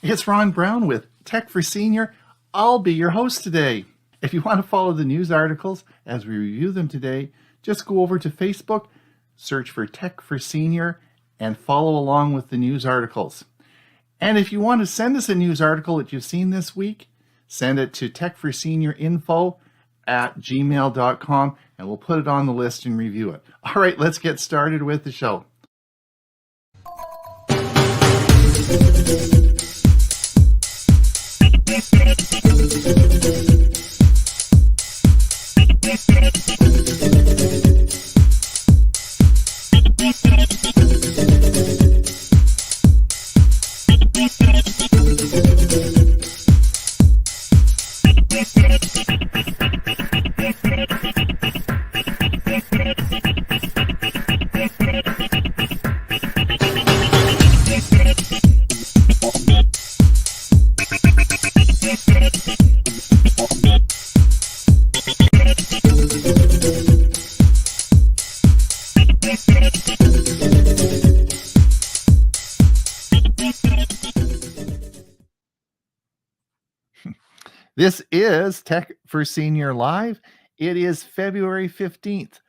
It's Ron Brown with Tech for Senior. I'll be your host today. If you want to follow the news articles as we review them today, just go over to Facebook, search for Tech for Senior, and follow along with the news articles. And if you want to send us a news article that you've seen this week, send it to techforseniorinfo@gmail.com, and we'll put it on the list and review it. All right, let's get started with the show. This is Tech for Senior Live. It is February 15th.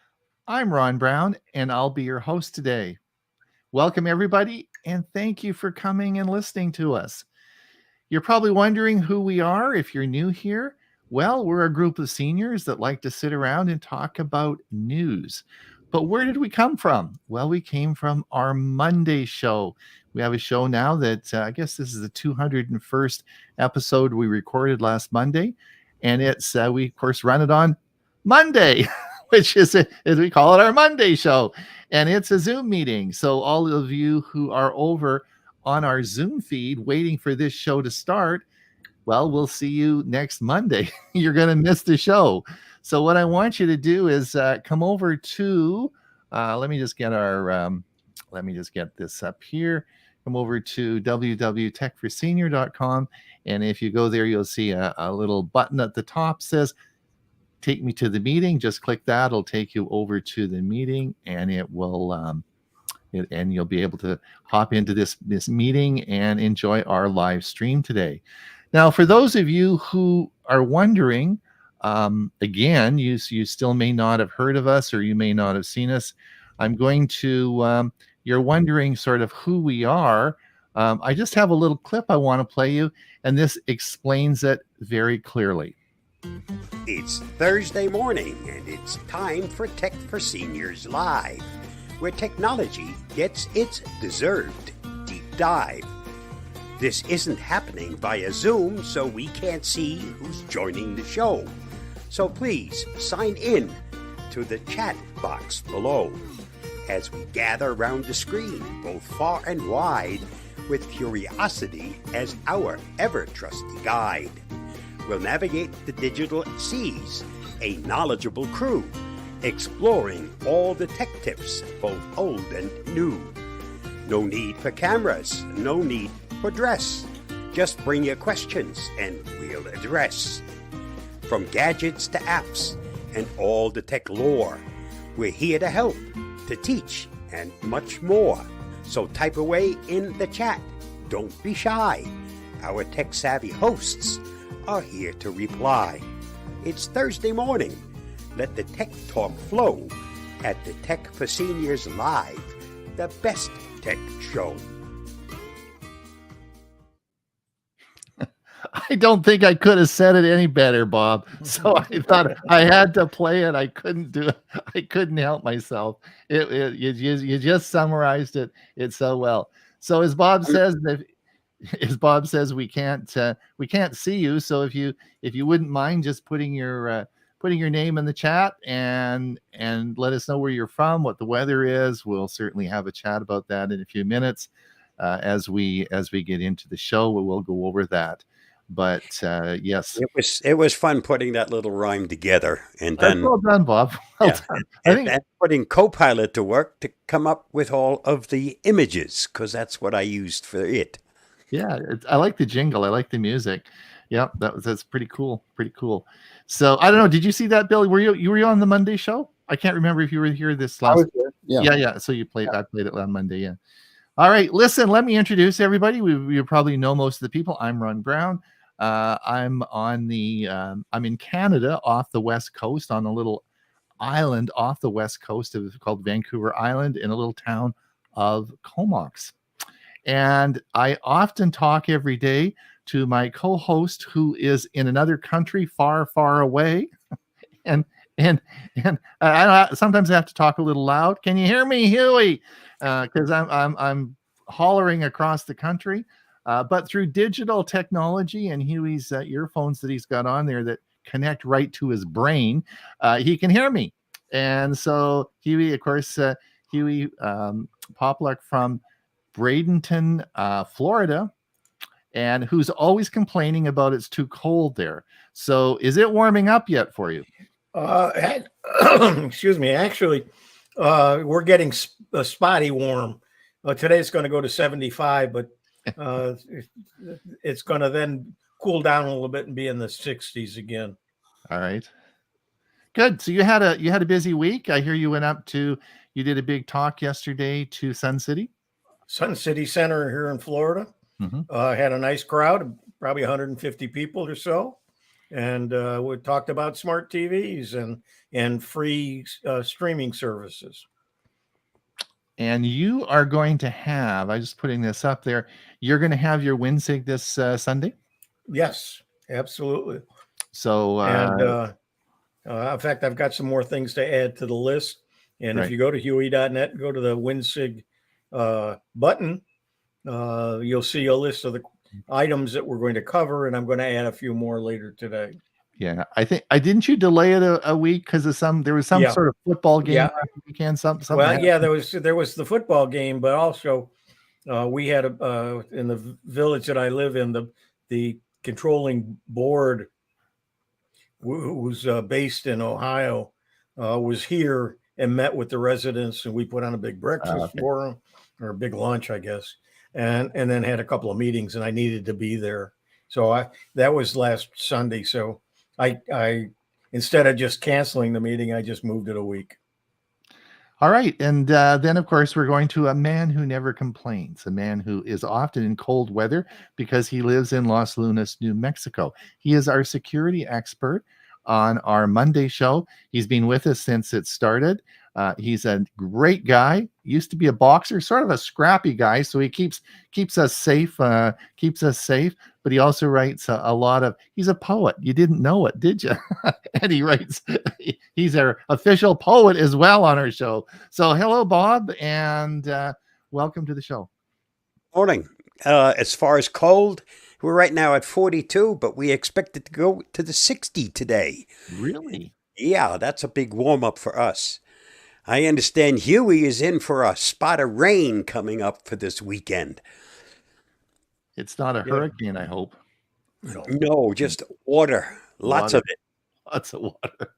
I'm Ron Brown, and I'll be your host today. Welcome, everybody, and thank you for coming and listening to us. You're probably wondering who we are if you're new here. Well, we're a group of seniors that like to sit around and talk about news. But where did we come from? Well, we came from our Monday show. We have a show now that I guess this is the 201st episode we recorded last Monday. And it's we, of course, run it on Monday, which is, as we call it, our Monday show. And it's a Zoom meeting. So all of you who are over on our Zoom feed waiting for this show to start, well, we'll see you next Monday. You're going to miss the show. So what I want you to do is come over to, let me just get this up here. Come over to www.techforsenior.com. And if you go there, you'll see a little button at the top says, take me to the meeting. Just click that. It'll take you over to the meeting, and it will, and you'll be able to hop into this meeting and enjoy our live stream today. Now, for those of you who are wondering, again, you still may not have heard of us, or you may not have seen us. I'm going to, you're wondering sort of who we are. I just have a little clip I want to play you, and this explains it very clearly. It's Thursday morning, and it's time for Tech for Seniors Live, where technology gets its deserved deep dive. This isn't happening via Zoom, so we can't see who's joining the show. So please sign in to the chat box below as we gather around the screen, both far and wide, with curiosity as our ever-trusty guide. We'll navigate the digital seas, a knowledgeable crew, exploring all the tech tips, both old and new. No need for cameras, no need for dress. Just bring your questions and we'll address. From gadgets to apps and all the tech lore, we're here to help, to teach, and much more. So type away in the chat. Don't be shy. Our tech-savvy hosts are here to reply. It's Thursday morning. Let the tech talk flow at the Tech for Seniors Live, the best tech show. I don't think I could have said it any better, Bob. So I thought I had to play it. I couldn't do it. I couldn't help myself. You just summarized it so well. So as Bob Um, says, as Bob says, we can't see you. So if you wouldn't mind just putting your name in the chat and let us know where you're from, what the weather is. We'll certainly have a chat about that in a few minutes as we get into the show. We'll go over that. But yes, it was fun putting that little rhyme together, and that's then well done, Bob. Well yeah, done. I and, think and putting Copilot to work to come up with all of the images because that's what I used for it. yeah, I like the jingle. I like the music. Yep, that's pretty cool. Pretty cool. So I don't know. Did you see that, Billy? Were you on the Monday show? I can't remember if you were here this I last. was there. Yeah. Yeah, yeah. So I played it on Monday. Yeah. All right, listen, let me introduce everybody. We probably know most of the people. I'm Ron Brown. I'm in Canada off the West Coast on a little island off the West Coast called Vancouver Island in a little town of Comox. And I often talk every day to my co-host who is in another country far, far away. And and and sometimes I have to talk a little loud. Can you hear me, Huey? Because I'm hollering across the country. But through digital technology and Huey's earphones that he's got on there that connect right to his brain, he can hear me. And so Huey, of course, Huey Popluck from Bradenton, Florida, and who's always complaining about it's too cold there. So is it warming up yet for you? Excuse me. Actually, we're getting spotty warm. Today it's going to go to 75, but it's going to then cool down a little bit and be in the 60s again. All right. Good. So you had a busy week. I hear you did a big talk yesterday to Sun City. Sun City Center here in Florida. Mm-hmm. Had a nice crowd, probably 150 people or so. And we talked about smart TVs and free streaming services. And you are going to have, I'm just putting this up there, you're going to have your WinSig this Sunday? Yes, absolutely. So, and in fact, I've got some more things to add to the list. And if you go to Huey.net, go to the WinSig button, you'll see a list of the items that we're going to cover, and I'm going to add a few more later today. Yeah, I think didn't you delay it a week because of there was some sort of football game last weekend? Something well, happened. Yeah, there was the football game, but also we had in the village that I live in, the controlling board, who's based in Ohio, was here and met with the residents, and we put on a big breakfast for them, or a big lunch, I guess, and then had a couple of meetings, and I needed to be there. So that was last Sunday. So I instead of just canceling the meeting, I just moved it a week. All right. And then, of course, we're going to a man who never complains, a man who is often in cold weather because he lives in Los Lunas, New Mexico. He is our security expert on our Monday show. He's been with us since it started. He's a great guy. Used to be a boxer, sort of a scrappy guy. So he keeps us safe. But he also writes a lot of. He's a poet. You didn't know it, did you? And he writes. He's our official poet as well on our show. So hello, Bob, and welcome to the show. Morning. As far as cold, we're right now at 42, but we expect it to go to the 60 today. Really? Yeah, that's a big warm up for us. I understand Huey is in for a spot of rain coming up for this weekend. It's not a hurricane, I hope. No, just water. Lots of it. Lots of water.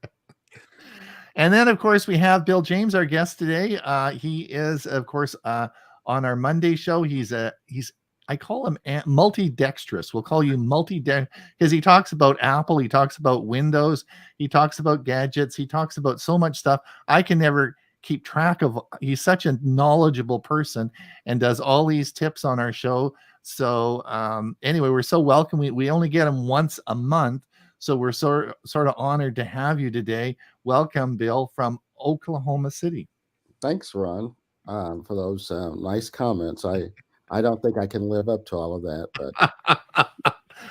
And then, of course, we have Bill James, our guest today. He is, of course, on our Monday show. I call him multi-dexterous. We'll call you multi-dexterous because he talks about Apple. He talks about Windows. He talks about gadgets. He talks about so much stuff. I can never keep track of. He's such a knowledgeable person and does all these tips on our show. So anyway, we're so welcome. We only get him once a month. So we're sort of honored to have you today. Welcome, Bill, from Oklahoma City. Thanks, Ron, for those nice comments. I don't think I can live up to all of that, but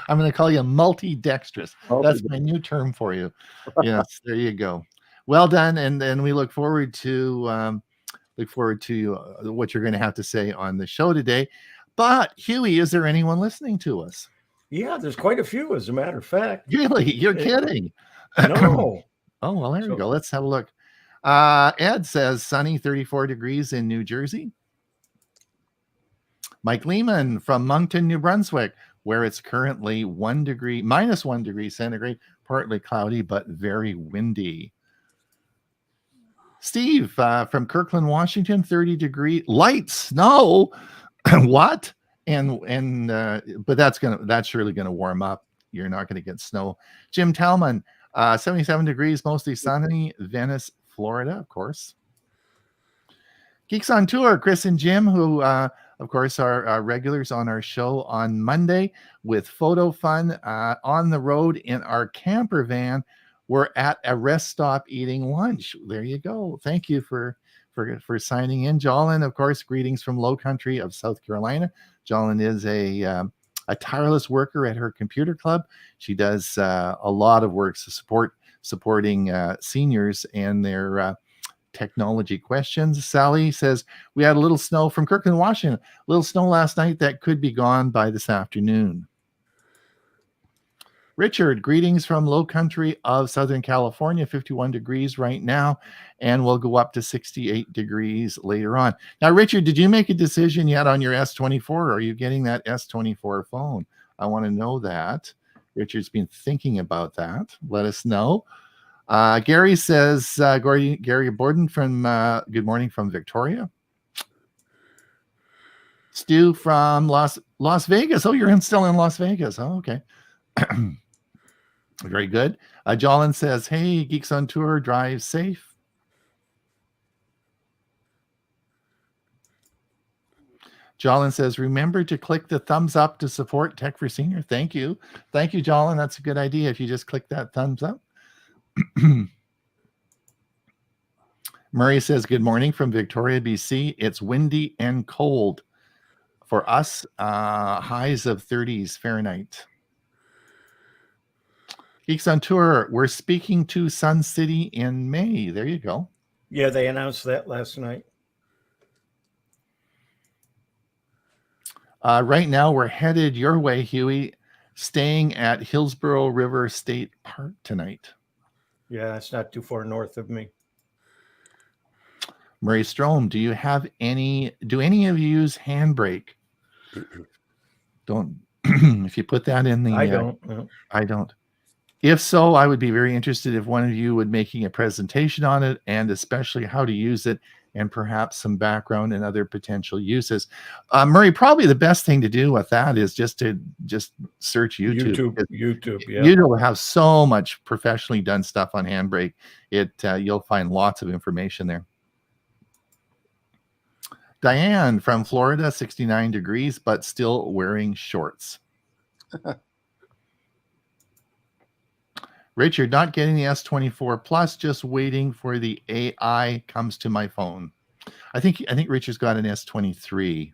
I'm going to call you multi-dexterous. That's Multi- my new term for you. Yes, there you go. Well done, and we look forward to what you're going to have to say on the show today. But Huey, is there anyone listening to us? Yeah, there's quite a few, as a matter of fact. Really? You're Eh, kidding? No. Oh, well, there we So go. Let's have a look. Ed says sunny 34 degrees in New Jersey. Mike Lehman from Moncton, New Brunswick, where it's currently minus 1 degree centigrade, partly cloudy, but very windy. Steve from Kirkland, Washington, 30-degree, light snow. What? But that's surely gonna warm up. You're not gonna get snow. Jim Talman, 77 degrees, mostly sunny, Venice, Florida, of course. Geeks on Tour, Chris and Jim, who of course are regulars on our show on Monday with photo fun on the road in our camper van. We're at a rest stop eating lunch. There you go. Thank you for signing in, Jolyn. Of course, greetings from Low Country of South Carolina. Jolyn is a tireless worker at her computer club. She does a lot of work to supporting seniors and their technology questions. Sally says, we had a little snow from Kirkland, Washington. A little snow last night that could be gone by this afternoon. Richard, greetings from Low Country of Southern California, 51 degrees right now, and we'll go up to 68 degrees later on. Now, Richard, did you make a decision yet on your S24, or are you getting that S24 phone? I want to know that. Richard's been thinking about that. Let us know. Gary says, Gary Borden from good morning from Victoria. Stu from Las Vegas. Oh, you're still in Las Vegas. Oh, okay. Very good. Jolyn says, hey, Geeks on Tour, drive safe. Jolyn says, remember to click the thumbs up to support Tech for Senior. Thank you. Thank you, Jolyn. That's a good idea if you just click that thumbs up. Murray says, good morning from Victoria, BC. It's windy and cold. For us, highs of 30s Fahrenheit. Geeks on Tour, we're speaking to Sun City in May. There you go. yeah, they announced that last night. Right now, we're headed your way, Huey, staying at Hillsborough River State Park tonight. Yeah, it's not too far north of me. Murray Strom, do any of you use Handbrake? Don't. If you put that in the... I don't. No. I don't. If so, I would be very interested if one of you would making a presentation on it, and especially how to use it, and perhaps some background and other potential uses. Murray, probably the best thing to do with that is just search YouTube. YouTube, yeah. You don't have so much professionally done stuff on Handbrake. You'll find lots of information there. Diane from Florida, 69 degrees, but still wearing shorts. Richard, not getting the S24 Plus, just waiting for the AI comes to my phone. I think Richard's got an S23.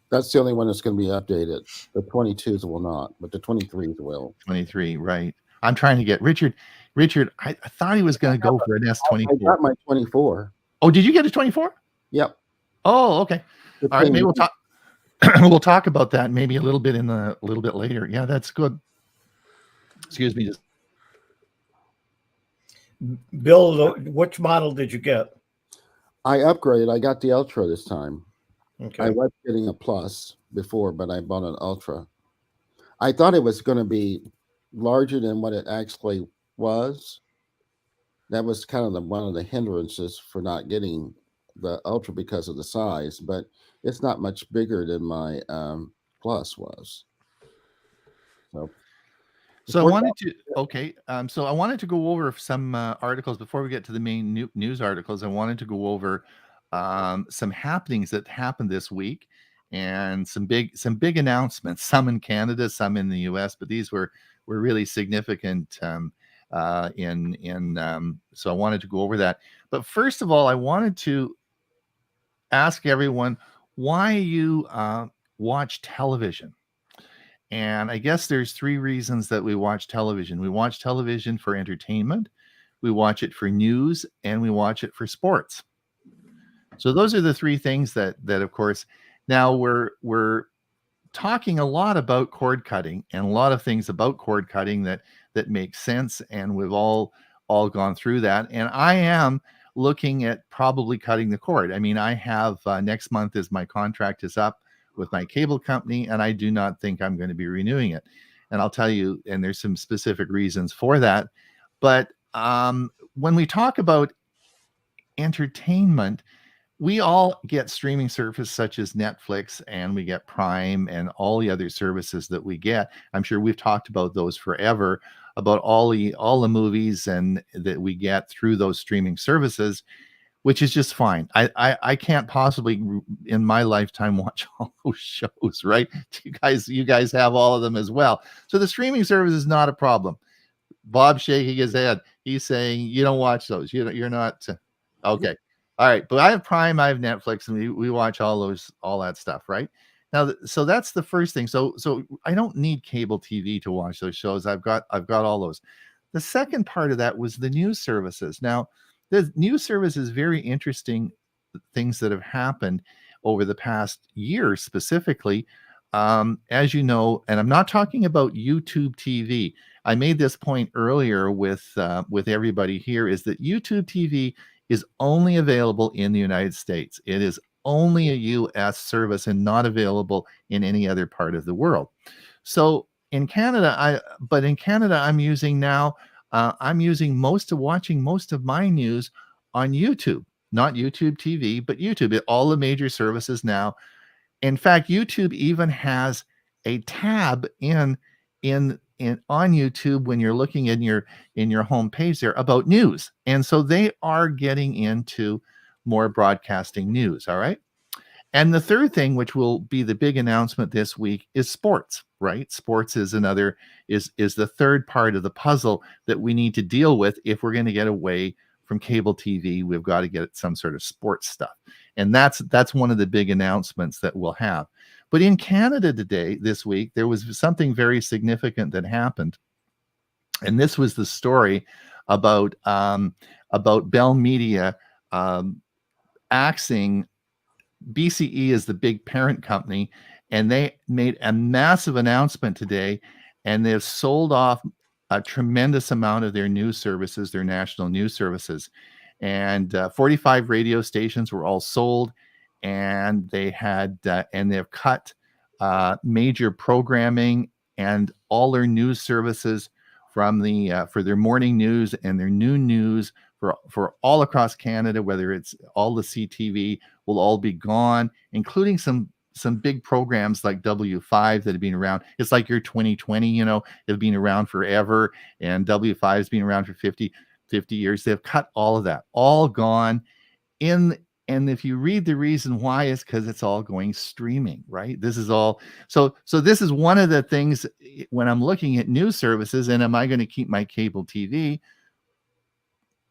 That's the only one that's going to be updated. The 22s will not, but the 23s will. 23, right. I'm trying to get Richard, I thought he was going to go for an S24. I got my 24. Oh, did you get a 24? Yep. Oh, okay. All right, maybe we'll talk. We'll talk about that maybe a little bit later. Yeah, that's good. Excuse me. Bill, which model did you get? I upgraded. I got the Ultra this time. Okay. I was getting a Plus before, but I bought an Ultra. I thought it was going to be larger than what it actually was. That was kind of one of the hindrances for not getting the Ultra because of the size, but it's not much bigger than my Plus was. So I wanted to go over some articles before we get to the main news articles. I wanted to go over some happenings that happened this week and some big announcements, some in Canada, some in the US, but these were really significant so I wanted to go over that. But first of all, I wanted to ask everyone why you watch television. And I guess there's three reasons that we watch television. We watch television for entertainment, we watch it for news, and we watch it for sports. So those are the three things that of course, now we're talking a lot about cord cutting and a lot of things about cord cutting that make sense, and we've all gone through that. And I am looking at probably cutting the cord. I mean, I have next month is my contract is up with my cable company, and I do not think I'm going to be renewing it. And I'll tell you, and there's some specific reasons for that. But when we talk about entertainment, we all get streaming services such as Netflix, and we get Prime and all the other services that we get. I'm sure we've talked about those forever, about all the movies and that we get through those streaming services, which is just fine. I can't possibly in my lifetime watch all those shows, right? You guys have all of them as well. So the streaming service is not a problem. Bob's shaking his head. He's saying you don't watch those. You're not okay. All right, but I have Prime, I have Netflix, and we watch all that stuff, right? Now, so that's the first thing. So I don't need cable TV to watch those shows. I've got all those. The second part of that was the news services. Now, the news service is very interesting things that have happened over the past year specifically. As you know, and I'm not talking about YouTube TV. I made this point earlier with everybody here, is that YouTube TV is only available in the United States. It is only a US service and not available in any other part of the world. So in Canada, I'm using now, watching most of my news on YouTube, not YouTube TV, but YouTube. All the major services now. In fact, YouTube even has a tab in on YouTube when you're looking in your home page there about news. And so they are getting into more broadcasting news. All right. And the third thing, which will be the big announcement this week, is sports, right? Sports is the third part of the puzzle that we need to deal with. If we're going to get away from cable TV, we've got to get some sort of sports stuff. And that's one of the big announcements that we'll have. But in Canada this week, there was something very significant that happened. And this was the story about Bell Media axing. BCE is the big parent company, and they made a massive announcement today, and they've sold off a tremendous amount of their news services, their national news services. And 45 radio stations were all sold, and they had and they've cut major programming and all their news services from for their morning news and their noon news for all across Canada, whether it's all the CTV will all be gone, including some big programs like W5 that have been around. It's like your 2020, they've been around forever, and W5 has been around for 50 years. They've cut all of that, all gone. And if you read the reason why, it's because it's all going streaming, right? This is all. So this is one of the things when I'm looking at news services, and am I going to keep my cable TV?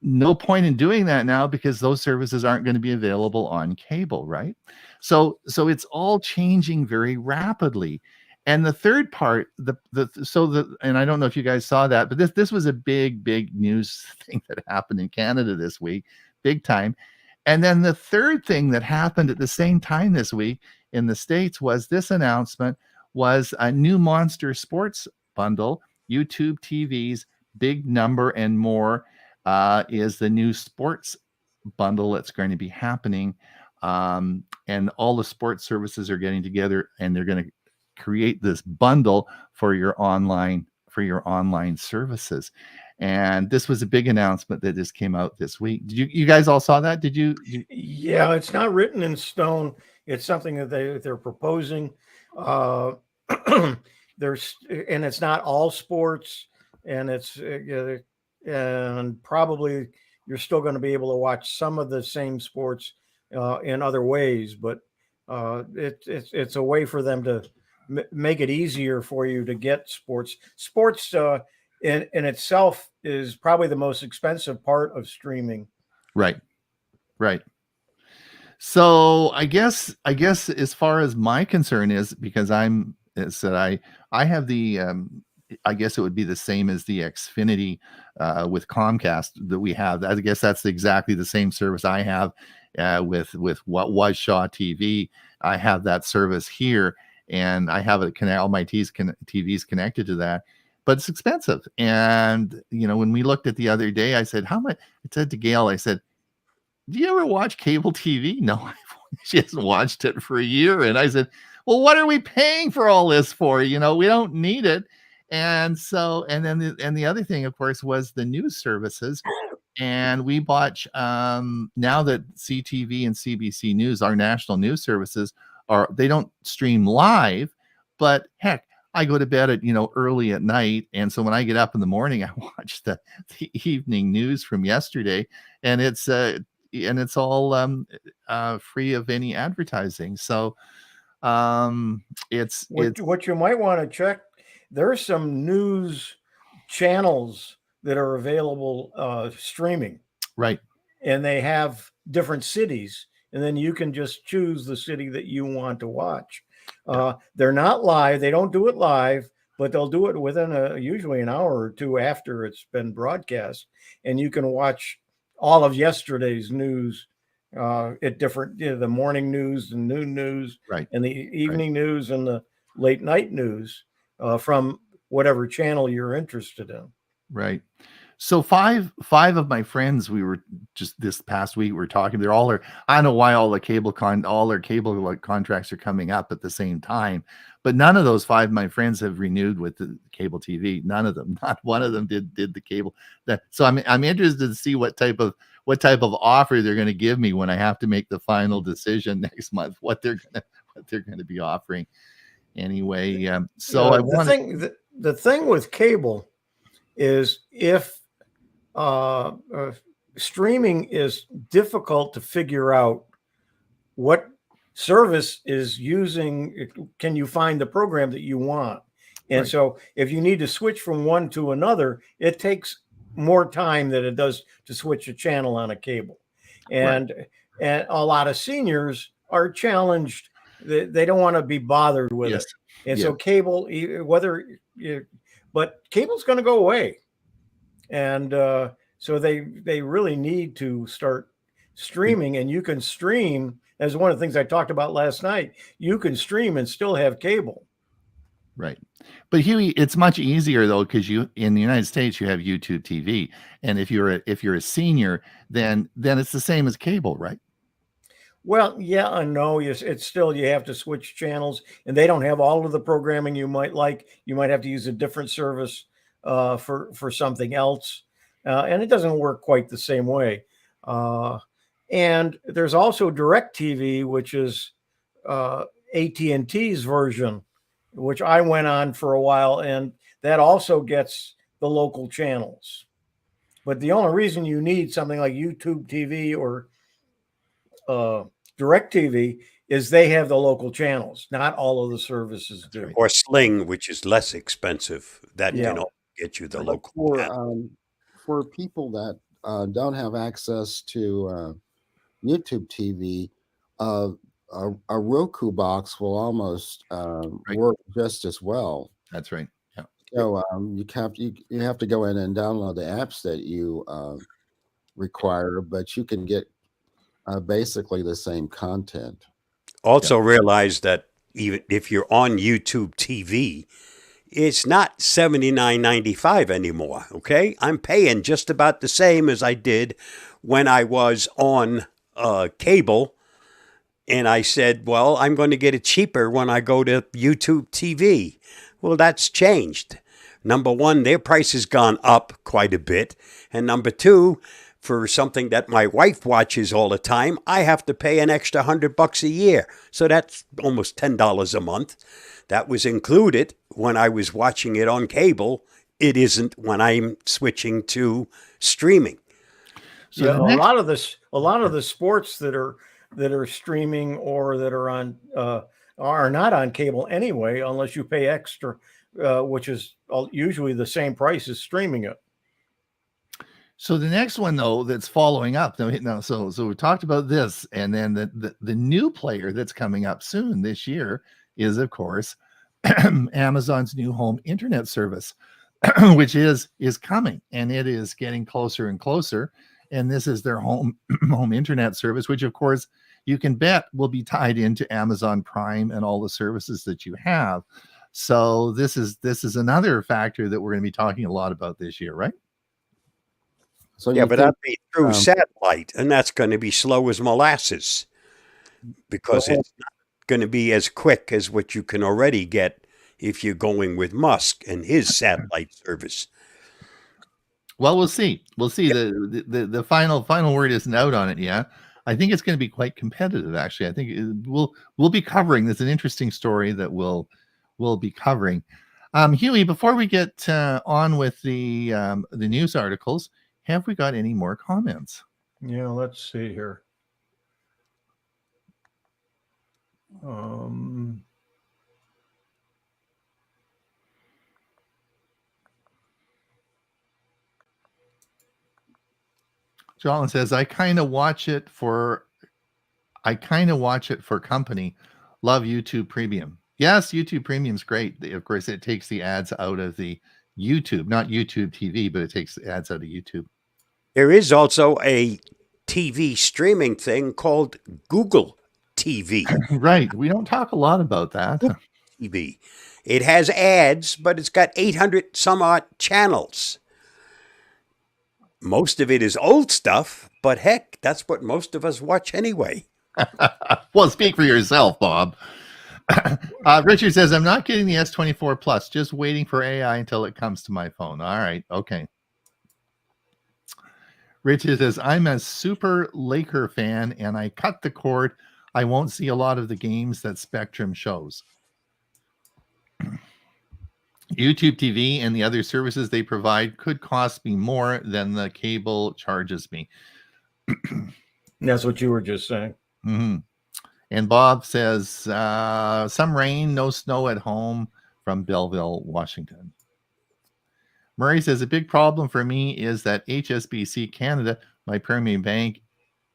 No point in doing that now, because those services aren't going to be available on cable, right? So it's all changing very rapidly. And the third part, and I don't know if you guys saw that, but this was a big news thing that happened in Canada this week, big time. And then the third thing that happened at the same time this week in the States was this announcement was a new Monster Sports bundle, YouTube TV's Big Number and More. Is the new sports bundle that's going to be happening. And all the sports services are getting together, and they're going to create this bundle for your online services. And this was a big announcement that just came out this week. Did you guys all saw that? Did you? Yeah, it's not written in stone. It's something that they're proposing. And it's not all sports, and it's and probably you're still going to be able to watch some of the same sports in other ways, but it's a way for them to make it easier for you to get sports. Sports in itself is probably the most expensive part of streaming. Right. So I guess as far as my concern is, because I'm is that I have the I guess it would be the same as the Xfinity with Comcast that we have. I guess that's exactly the same service I have with what was Shaw TV. I have that service here, and I have it connect all my TVs connected to that. But it's expensive. And when we looked at the other day, I said, "How much?" I said to Gail, I said, "Do you ever watch cable TV?" No, she hasn't watched it for a year. And I said, "Well, what are we paying for all this for? We don't need it." And so, and then the other thing, of course, was the news services. And we watch now that CTV and CBC News, our national news services, they don't stream live, but heck, I go to bed at early at night, and so when I get up in the morning, I watch the evening news from yesterday, and it's all free of any advertising. So it's what you might want to check. There's some news channels that are available streaming, right, and they have different cities, and then you can just choose the city that you want to watch. They're not live. They don't do it live, but they'll do it within usually an hour or two after it's been broadcast, and you can watch all of yesterday's news at different, the morning news, the noon news, right, and the evening news, and the late night news from whatever channel you're interested in. right. So five of my friends, we were just this past week, we're talking, I don't know why all their cable contracts are coming up at the same time, but none of those five of my friends have renewed with the cable TV. None of them, not one of them did the cable. So I'm interested to see what type of offer they're going to give me when I have to make the final decision next month, what they're going to be offering. Anyway, so the thing with cable is if streaming is difficult to figure out what service is using, can you find the program that you want? And right. So if you need to switch from one to another, it takes more time than it does to switch a channel on a cable. And a lot of seniors are challenged. They don't want to be bothered with it. And so cable, but cable's going to go away. And so they really need to start streaming, and you can stream, as one of the things I talked about last night, you can stream and still have cable. Right. But Huey, it's much easier though, because in the United States you have YouTube TV, and if you're a senior, then it's the same as cable, right? Well, yeah and no. It's still, you have to switch channels, and they don't have all of the programming you might like. You might have to use a different service for something else, and it doesn't work quite the same way. And there's also DirecTV, which is AT&T's version, which I went on for a while, and that also gets the local channels. But the only reason you need something like YouTube TV or DirecTV is they have the local channels. Not all of the services do. Or Sling, which is less expensive. That can also get you the local channel. For people that don't have access to YouTube TV, a Roku box will almost work just as well. That's right. Yeah. So you have to go in and download the apps that you require, but you can get basically the same content. Also realize that even if you're on YouTube TV, it's not $79.95 anymore. Okay, I'm paying just about the same as I did when I was on cable. And I said, well, I'm going to get it cheaper when I go to YouTube TV. Well, that's changed. Number one, their price has gone up quite a bit. And number two, for something that my wife watches all the time, I have to pay an extra $100 a year. So that's almost $10 a month. That was included when I was watching it on cable. It isn't when I'm switching to streaming. So a lot of the sports that are streaming or that are not on cable anyway, unless you pay extra, which is usually the same price as streaming it. So the next one though, that's following up now. So we talked about this, and then the new player that's coming up soon this year is, of course, Amazon's new home internet service, which is coming, and it is getting closer and closer. And this is their home home internet service, which of course you can bet will be tied into Amazon Prime and all the services that you have. So this is another factor that we're going to be talking a lot about this year, right? So Yeah, you but think, that'd be through satellite, and that's going to be slow as molasses because Well- it's not going to be as quick as what you can already get if you're going with Musk and his satellite service. Well, we'll see. We'll see. The final word isn't out on it yet. I think it's going to be quite competitive. Actually, I think we'll be covering. There's an interesting story that we'll be covering. Huey, before we get on with the news articles, have we got any more comments? Yeah, let's see here. Jolin says, I kind of watch it for company. Love YouTube Premium. Yes, YouTube Premium is great. Of course, it takes the ads out of the YouTube, not YouTube TV, but it takes the ads out of YouTube. There is also a TV streaming thing called Google TV. Right. We don't talk a lot about that. TV. It has ads, but it's got 800 some odd channels. Most of it is old stuff, but heck, that's what most of us watch anyway. Well, speak for yourself, Bob. Richard says, I'm not getting the S24 Plus, just waiting for AI until it comes to my phone. All right. Okay. Richard says, I'm a super Laker fan and I cut the cord. I won't see a lot of the games that Spectrum shows. YouTube TV and the other services they provide could cost me more than the cable charges me. That's what you were just saying. Mm-hmm. And Bob says, some rain, no snow at home from Belleville, Washington. Murray says, a big problem for me is that HSBC Canada, my primary bank,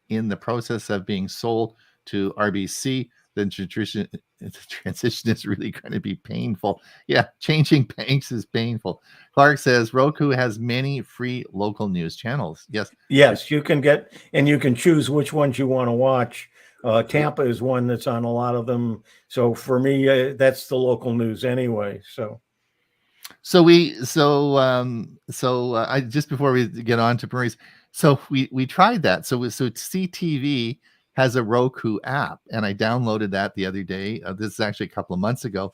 in the process of being sold to RBC, the transition is really going to be painful. Yeah, changing banks is painful. Clark says, Roku has many free local news channels. Yes, you can get, and you can choose which ones you want to watch. Tampa is one that's on a lot of them. So for me, that's the local news anyway. So I just before we get on to Maurice, so we tried that. So CTV has a Roku app, and I downloaded that the other day. This is actually a couple of months ago,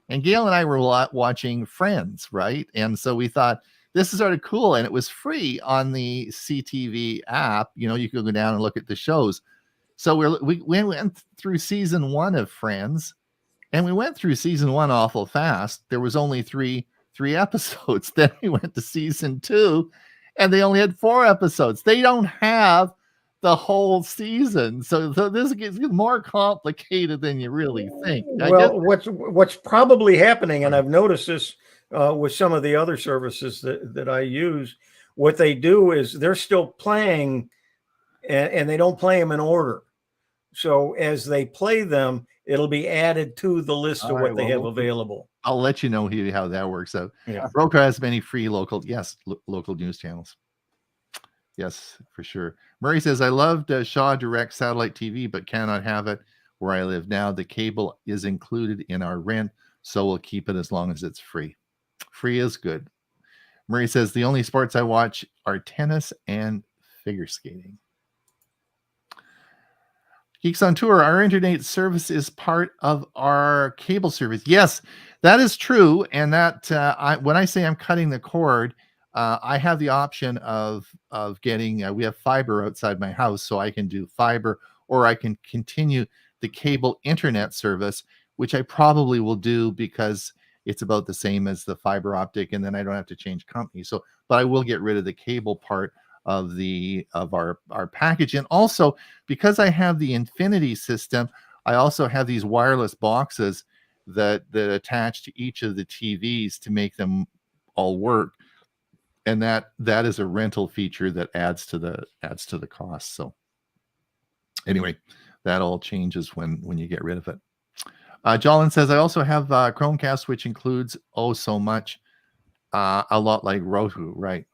and Gail and I were watching Friends, right? And so we thought this is sort of cool, and it was free on the CTV app. You know, you could go down and look at the shows. So we went through season 1 of Friends, and we went through season 1 awful fast. There was only three episodes. Then we went to season 2, and they only had 4 episodes. They don't have the whole season, so this gets more complicated than you really think. Well, what's probably happening, and I've noticed this with some of the other services that I use, what they do is they're still playing, and they don't play them in order. So as they play them, it'll be added to the list of what they have available. I'll let you know how that works out. Yeah. Roku has many free local news channels. Yes, for sure. Murray says, I loved Shaw Direct satellite TV, but cannot have it where I live now. The cable is included in our rent, so we'll keep it as long as it's free. Free is good. Murray says, the only sports I watch are tennis and figure skating. Geeks on Tour, our internet service is part of our cable service. Yes, that is true. And that when I say I'm cutting the cord, I have the option of getting, we have fiber outside my house, so I can do fiber, or I can continue the cable internet service, which I probably will do because it's about the same as the fiber optic, and then I don't have to change company. So, but I will get rid of the cable part of our package. And also, because I have the Infinity system, I also have these wireless boxes that attach to each of the TVs to make them all work. And that is a rental feature that adds to the cost. So anyway, that all changes when you get rid of it. Jolin says, I also have Chromecast, which includes so much, a lot like Roku. Right.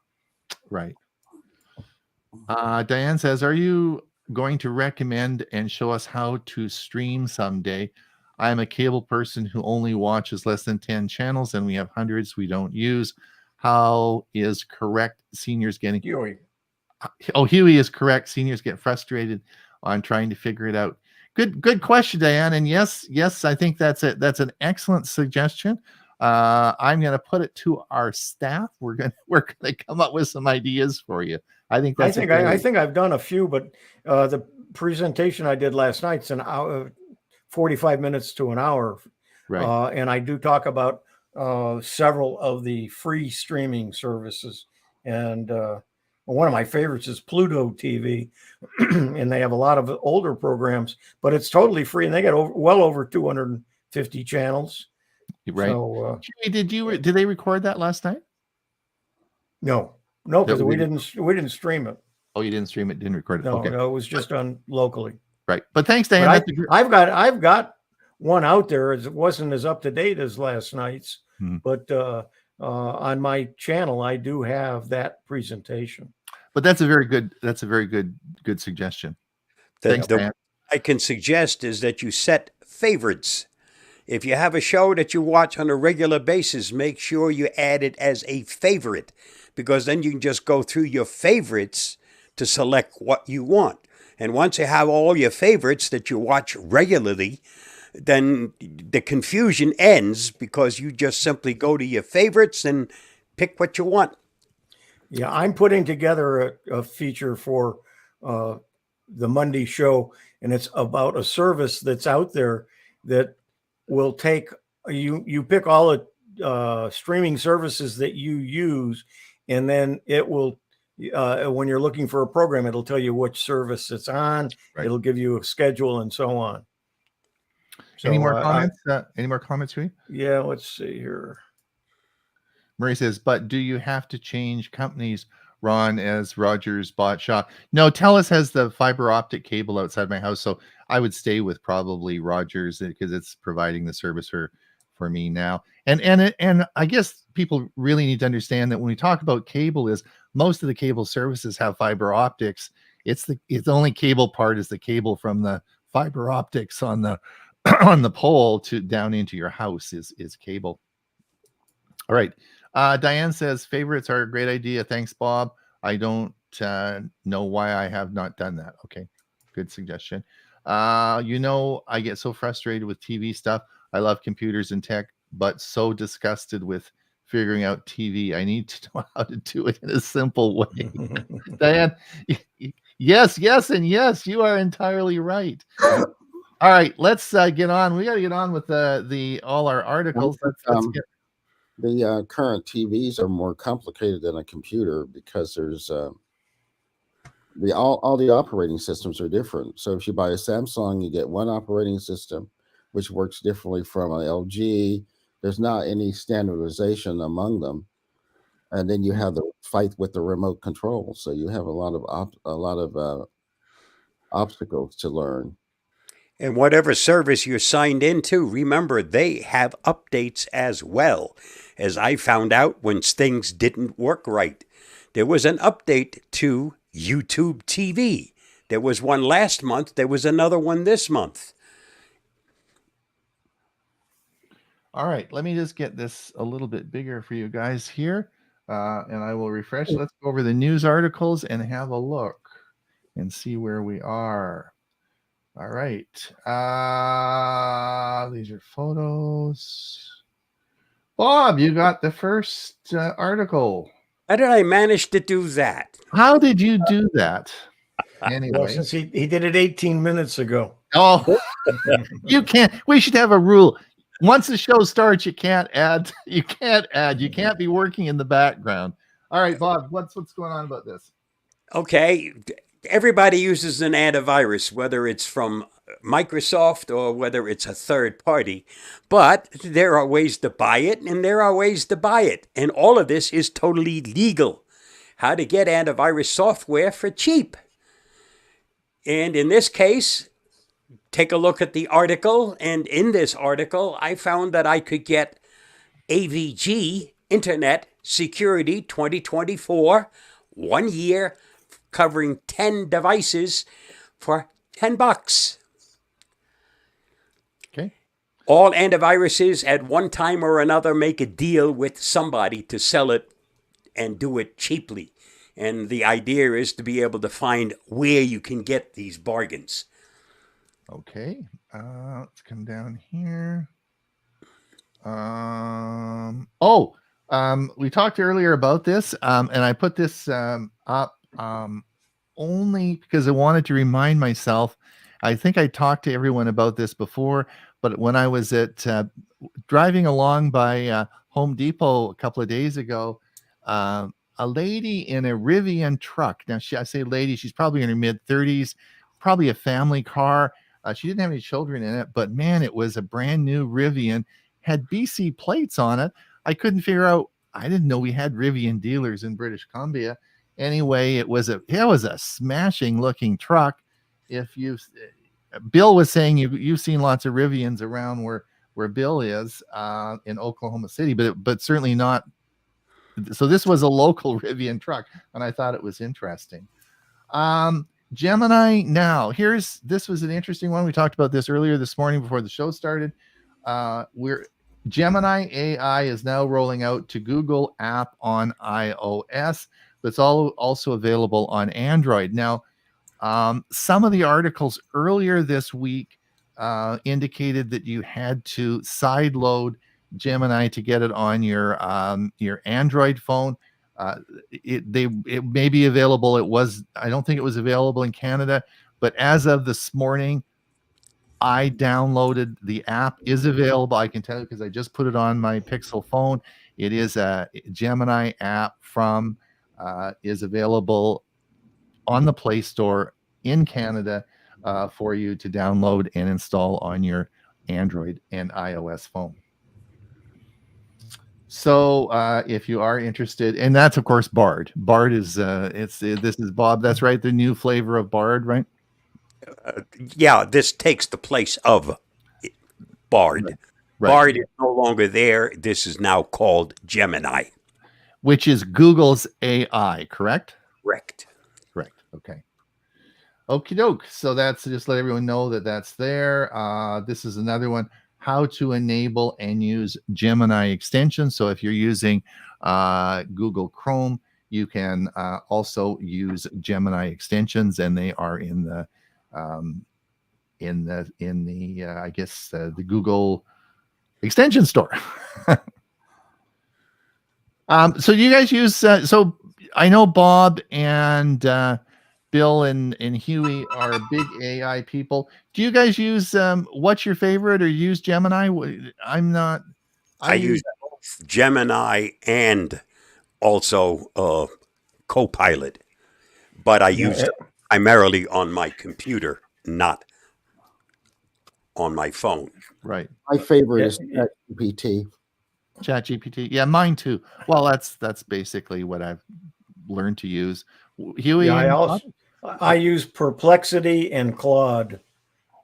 Diane says, are you going to recommend and show us how to stream someday? I'm a cable person who only watches less than 10 channels, and we have hundreds we don't use. How is correct? Seniors getting... Huey. Oh, Huey is correct. Seniors get frustrated on trying to figure it out. Good question, Diane. And yes, I think that's it. That's an excellent suggestion. I'm going to put it to our staff. We're going to come up with some ideas for you. I think I've done a few, but the presentation I did last night's an hour, 45 minutes to an hour. Right. And I do talk about several of the free streaming services. And one of my favorites is Pluto TV. And they have a lot of older programs, but it's totally free. And they got well over 250 channels. Right. So, did they record that last night? No, because we didn't stream it. Oh, you didn't stream it, didn't record it. No, okay. No, it was just done locally. Right. But thanks, Diane. I've got one out there. It wasn't as up to date as last night's, but on my channel, I do have that presentation. But that's a very good suggestion. Thanks, Diane. I can suggest is that you set favorites. If you have a show that you watch on a regular basis, make sure you add it as a favorite, because then you can just go through your favorites to select what you want. And once you have all your favorites that you watch regularly, then the confusion ends, because you just simply go to your favorites and pick what you want. Yeah, I'm putting together a feature for the Monday show, and it's about a service that's out there that will take you pick all the streaming services that you use, and then it will when you're looking for a program, it'll tell you which service it's on. Right. It'll give you a schedule and so on. So, any more comments? Any more comments, Rui? Yeah, let's see here. Murray says, but do you have to change companies, Ron, as Rogers bought Shaw? No, TELUS has the fiber optic cable outside my house, so I would stay with probably Rogers because it's providing the service for me now. And I guess people really need to understand that when we talk about cable, is most of the cable services have fiber optics. It's only cable part is the cable from the fiber optics on the on the pole to down into your house is cable. All right. Diane says favorites are a great idea. Thanks, Bob. I don't know why I have not done that. Okay, good suggestion. I get so frustrated with TV stuff. I love computers and tech, but so disgusted with figuring out TV. I need to know how to do it in a simple way. Diane, yes, and yes, you are entirely right. All right, let's get on. We got to get on with all our articles. Let's get... The current TVs are more complicated than a computer because there's all the operating systems are different. So if you buy a Samsung, you get one operating system, which works differently from an LG. There's not any standardization among them, and then you have the fight with the remote control. So you have a lot of obstacles to learn. And whatever service you're signed into, remember they have updates as well. As I found out when things didn't work right, there was an update to YouTube TV. There was one last month. There was another one this month. All right, let me just get this a little bit bigger for you guys here, and I will refresh. Let's go over the news articles and have a look and see where we are. All right. These are photos. Bob, you got the first article. How did I manage to do that? How did you do that? Anyway, well, since he did it 18 minutes ago. Oh, you can't. We should have a rule. Once the show starts, you can't add. You can't be working in the background. All right, Bob, what's going on about this? Okay. Everybody uses an antivirus, whether it's from Microsoft or whether it's a third party. But there are ways to buy it and there are ways to buy it. And all of this is totally legal. How to get antivirus software for cheap. And in this case, take a look at the article, and in this article, I found that I could get AVG Internet Security 2024 1 year covering 10 devices for $10. Okay. All antiviruses at one time or another make a deal with somebody to sell it and do it cheaply. And the idea is to be able to find where you can get these bargains. Okay. Let's come down here. We talked earlier about this, and I put this up only because I wanted to remind myself. I think I talked to everyone about this before, but when I was at driving along by Home Depot a couple of days ago, a lady in a Rivian truck. Now, I say lady, she's probably in her mid 30s, probably a family car. She didn't have any children in it, but man, it was a brand new Rivian, had BC plates on it. I couldn't figure out. I didn't know we had Rivian dealers in British Columbia. Anyway, it was a smashing looking truck. If you, Bill was saying you've seen lots of Rivians around where Bill is in Oklahoma City, but certainly not. So this was a local Rivian truck, and I thought it was interesting. Gemini now. This was an interesting one. We talked about this earlier this morning before the show started. Gemini AI is now rolling out to Google app on iOS, but it's also available on Android. Now, some of the articles earlier this week indicated that you had to sideload Gemini to get it on your Android phone. It may be available. I don't think it was available in Canada, but as of this morning, I downloaded the app. Is available. I can tell you because I just put it on my Pixel phone. It is a Gemini app is available on the Play Store in Canada for you to download and install on your Android and iOS phone. So if you are interested, and that's of course Bard. Bard is this is Bob. That's right. The new flavor of Bard, right? Yeah, this takes the place of Bard. Right. Bard is no longer there. This is now called Gemini. Which is Google's AI, correct? Correct. Correct. Okay. Okie doke. So that's just let everyone know that that's there. This is another one. How to enable and use Gemini extensions. So if you're using Google Chrome, you can also use Gemini extensions, and they are in the I guess the Google extension store. So you guys use so I know Bob and Bill and Huey are big AI people. Do you guys use what's your favorite, or use Gemini? I'm not. I use both Gemini and also Copilot, but I use it primarily on my computer, not on my phone. Right. My favorite is ChatGPT. ChatGPT. Yeah, mine too. Well, that's basically what I've learned to use. Huey. Yeah, I use Perplexity and Claude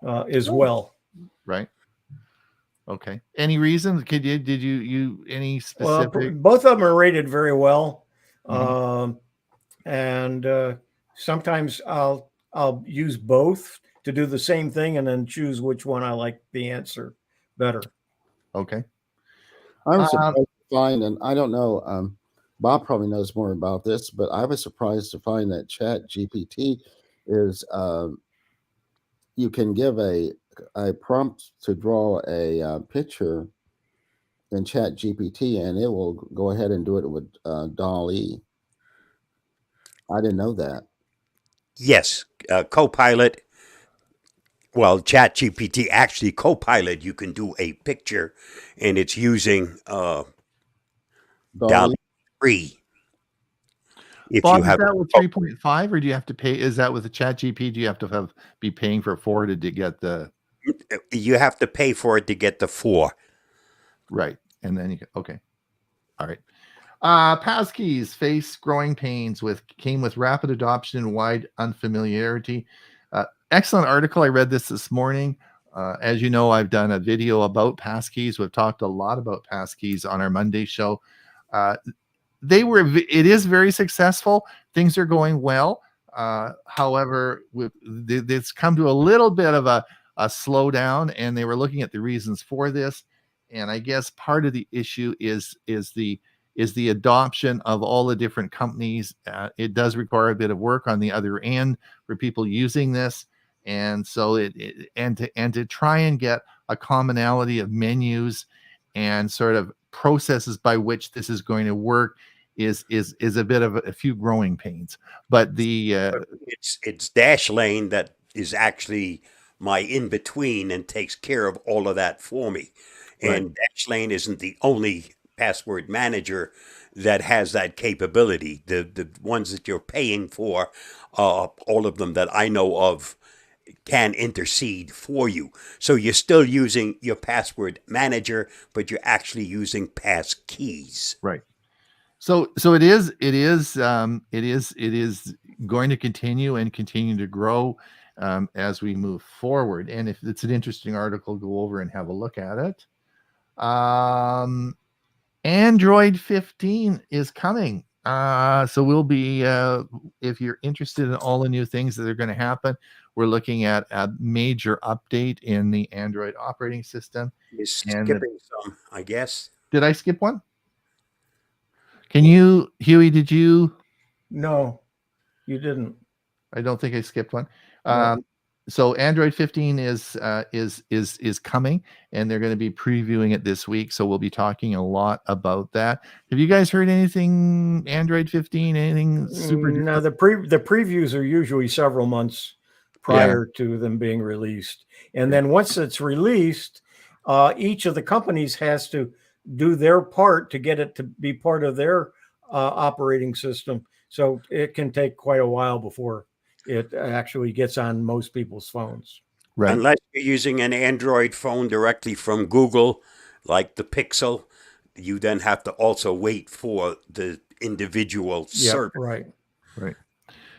as well. Right. Okay. Any reason? Did you any specific? Well, both of them are rated very well, Mhm. and sometimes I'll use both to do the same thing, and then choose which one I like the answer better. Okay. I was surprised to find, and I don't know, Bob probably knows more about this, but I was surprised to find that ChatGPT is you can give a prompt to draw a picture in ChatGPT, and it will go ahead and do it with DALL-E. I didn't know that. Yes, Copilot. Well, ChatGPT, actually, Copilot, you can do a picture, and it's using DALL-E 3. If Bob, you have is that with 3.5, or do you have to pay? Is that with the ChatGPT? Do you have to be paying for forwarded to get the? You have to pay for it to get the 4. Right, and then okay, all right. Passkeys face growing pains came with rapid adoption and wide unfamiliarity. Excellent article. I read this morning. As you know, I've done a video about passkeys. We've talked a lot about passkeys on our Monday show. Uh, it is very successful. Things are going well. However, it's come to a little bit of a slowdown, and they were looking at the reasons for this. And I guess part of the issue is the adoption of all the different companies. It does require a bit of work on the other end for people using this, and so to try and get a commonality of menus and sort of processes by which this is going to work is a bit of a few growing pains. But it's Dashlane that is actually my in between and takes care of all of that for me. And Dashlane isn't the only password manager that has that capability. The ones that you're paying for, all of them that I know of, can intercede for you. So you're still using your password manager, but you're actually using pass keys. Right. So it is going to continue to grow as we move forward. And if it's an interesting article, go over and have a look at it. Android 15 is coming. So we'll be, if you're interested in all the new things that are going to happen, we're looking at a major update in the Android operating system. You're skipping some, I guess. Did I skip one? Can you, Huey, did you? No, you didn't. I don't think I skipped one. No. So Android 15 is coming, and they're going to be previewing it this week. So we'll be talking a lot about that. Have you guys heard anything Android 15? Anything super? No, the previews are usually several months prior to them being released, and then once it's released, each of the companies has to do their part to get it to be part of their operating system. So it can take quite a while before it actually gets on most people's phones. Right. Unless you're using an Android phone directly from Google, like the Pixel, you then have to also wait for the individual service. Right.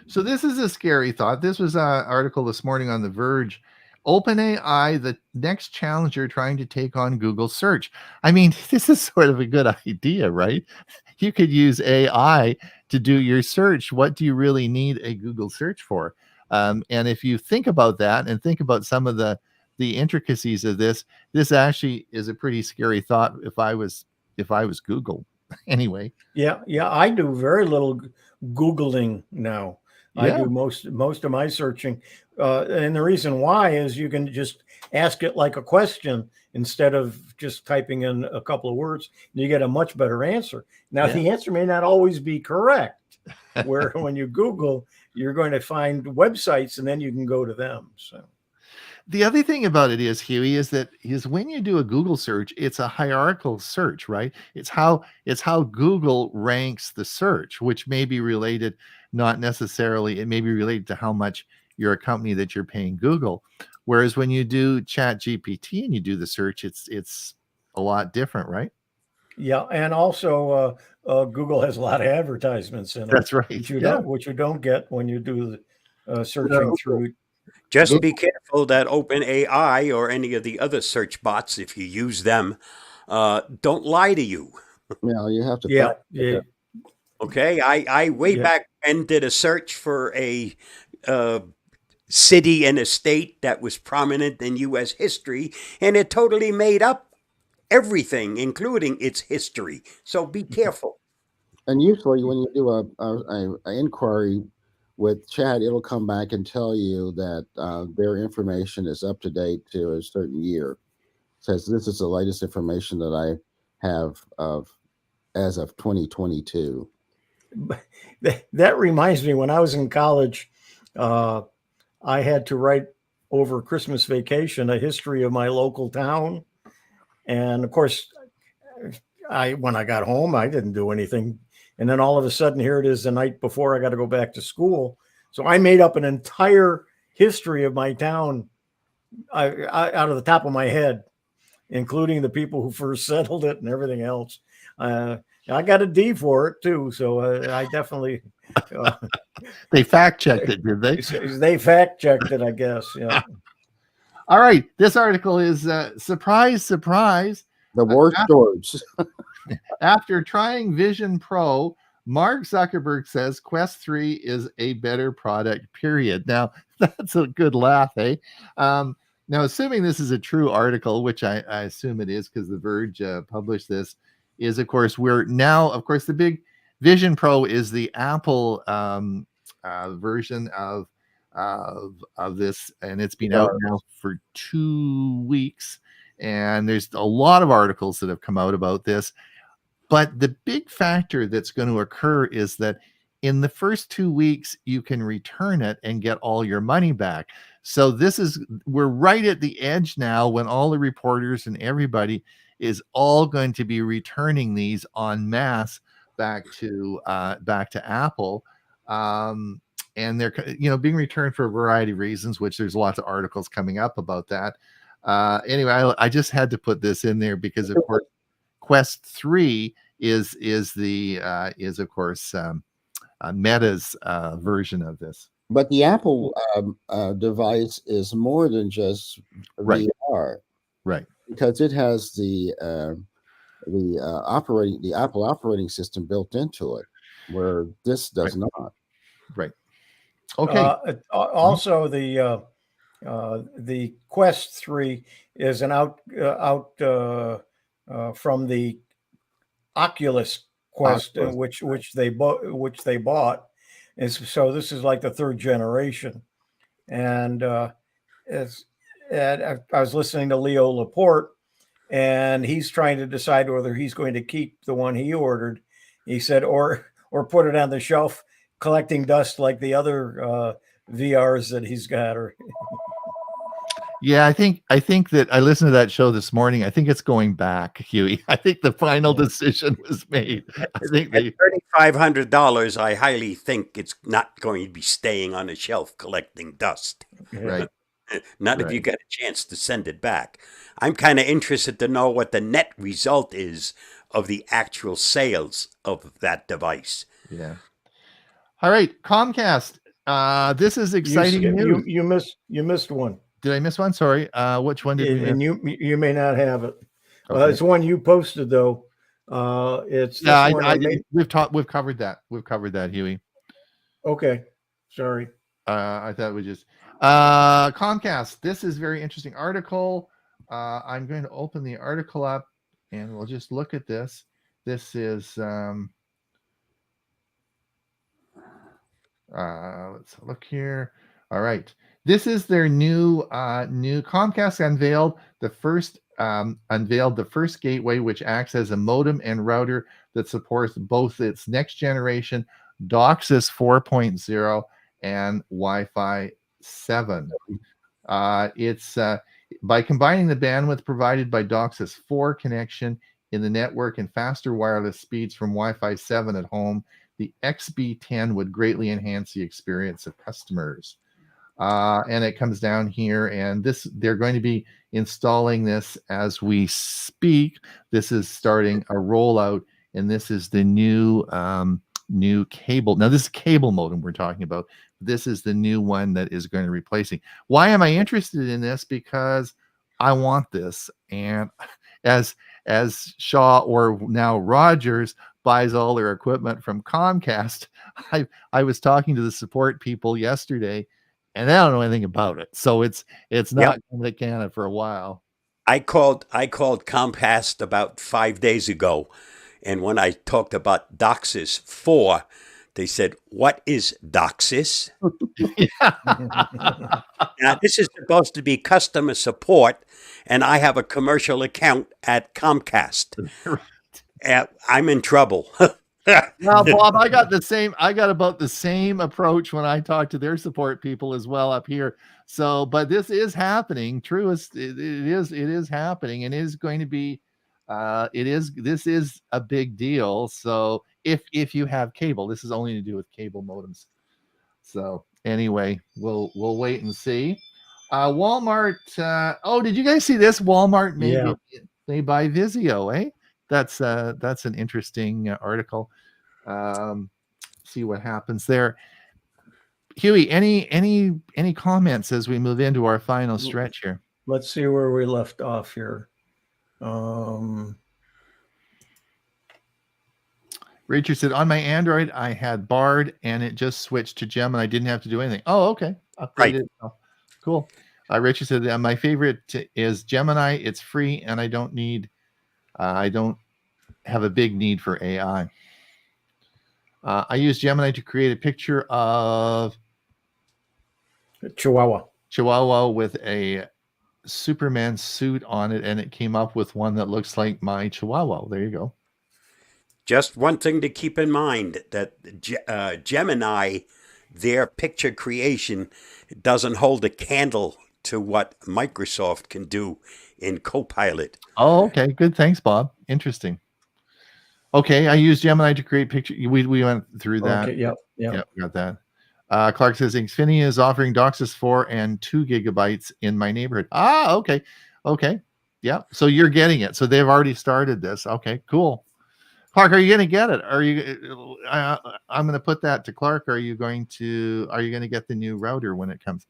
So this is a scary thought. This was an article this morning on The Verge. OpenAI, the next challenger trying to take on Google search. I mean, this is sort of a good idea, right? You could use AI to do your search. What do you really need a Google search for? And if you think about that and think about some of the intricacies of this actually is a pretty scary thought if I was Google. Anyway. Yeah. I do very little Googling now. I do most of my searching. And the reason why is you can just ask it like a question instead of just typing in a couple of words, and you get a much better answer. Now, the answer may not always be correct, where when you Google, you're going to find websites and then you can go to them. So the other thing about it is, Huey, is when you do a Google search, it's a hierarchical search, right? It's how Google ranks the search, which may be related, not necessarily, it may be related to how much you're a company that you're paying Google. Whereas when you do Chat GPT and you do the search, it's a lot different, right? Yeah, and also Google has a lot of advertisements in it. That's right. Which you don't get when you do the searching through. Just be careful that OpenAI or any of the other search bots, if you use them, don't lie to you. Yeah, you have to. Okay, I back when did a search for a city and a state that was prominent in U.S. history, and it totally made up everything, including its history. So be careful. And usually, when you do a inquiry with chat, it'll come back and tell you that their information is up to date to a certain year. It says this is the latest information that I have as of 2022. That reminds me, when I was in college, I had to write over Christmas vacation a history of my local town. And of course, when I got home, I didn't do anything. And then all of a sudden, here it is the night before I got to go back to school. So I made up an entire history of my town out of the top of my head, including the people who first settled it and everything else. I got a D for it too. So I definitely They fact checked it, did they? They fact checked it, I guess. Yeah. All right. This article is surprise, surprise. The war storage. After trying Vision Pro, Mark Zuckerberg says Quest 3 is a better product, period. Now, that's a good laugh, eh? Now, assuming this is a true article, which I assume it is because The Verge published this, is, of course, the big Vision Pro is the Apple version of this, and it's been out now for 2 weeks. And there's a lot of articles that have come out about this. But the big factor that's going to occur is that in the first 2 weeks, you can return it and get all your money back. So we're right at the edge now when all the reporters and everybody is all going to be returning these en masse back to Apple. And they're, being returned for a variety of reasons, which there's lots of articles coming up about that. Anyway, I just had to put this in there because, of course, Quest 3 is of course Meta's version of this. But the Apple device is more than just VR, right? Because it has the Apple operating system built into it, where this does not. Right. Okay. Also, the Quest 3 is an out from the Oculus Quest, which they bought. So this is like the third generation, and I was listening to Leo Laporte, and he's trying to decide whether he's going to keep the one he ordered. He said, or put it on the shelf, collecting dust like the other VRs that he's got. Yeah, I think that I listened to that show this morning. I think it's going back, Huey. I think the final decision was made. I think at $3,500, I highly think it's not going to be staying on a shelf collecting dust. Right. Not if you get a chance to send it back. I'm kind of interested to know what the net result is of the actual sales of that device. Yeah. All right, Comcast. This is exciting news. You missed one. Did I miss one? Sorry. Which one did we miss? And you may not have it. Okay. It's one you posted though. It's we've covered that. We've covered that, Huey. Okay. Sorry. I thought we just Comcast. This is very interesting article. I'm going to open the article up and we'll just look at this. This is let's look here. All right. This is their new Comcast unveiled the first gateway, which acts as a modem and router that supports both its next generation DOCSIS 4.0 and Wi-Fi 7. It's by combining the bandwidth provided by DOCSIS 4 connection in the network and faster wireless speeds from Wi-Fi 7 at home, the XB10 would greatly enhance the experience of customers. And it comes down here, and they're going to be installing this as we speak. This is starting a rollout, and this is the new cable. Now, this is cable modem we're talking about. This is the new one that is going to replace it. Why am I interested in this? Because I want this, and as Shaw or now Rogers buys all their equipment from Comcast, I was talking to the support people yesterday, and I don't know anything about it. So it's not going to Canada for a while. I called Comcast about 5 days ago, and when I talked about DOCSIS 4, they said, "What is DOCSIS?" Now, this is supposed to be customer support, and I have a commercial account at Comcast. I'm in trouble. Well, Bob, I got about the same approach when I talk to their support people as well up here. So, but this is happening. It is happening, and it is going to be. This is a big deal. So, if you have cable, this is only to do with cable modems. So, anyway, we'll wait and see. Walmart. Did you guys see this? Walmart made by Vizio, eh? That's an interesting article. see what happens there. Huey, any comments as we move into our final stretch here? Let's see where we left off here. Richard said, on my Android, I had Bard and it just switched to Gemini. I didn't have to do anything. Oh, okay. Upgraded. Oh, cool. Richard said, my favorite is Gemini. It's free and I don't have a big need for AI. I use Gemini to create a picture of Chihuahua with a Superman suit on it, and it came up with one that looks like my Chihuahua. There you go. Just one thing to keep in mind, that Gemini, their picture creation doesn't hold a candle to what Microsoft can do in Copilot. Oh, okay. Good. Thanks, Bob. Interesting. Okay, I used Gemini to create picture. We went through that. Okay, yep, we got that. Clark says Xfinity is offering DOCSIS 4 and 2 gigabytes in my neighborhood. Okay. Yeah, so you're getting it. So they've already started this. Okay, cool. Clark, are you going to get it? Are you? I'm going to put that to Clark. Are you going to get the new router when it comes?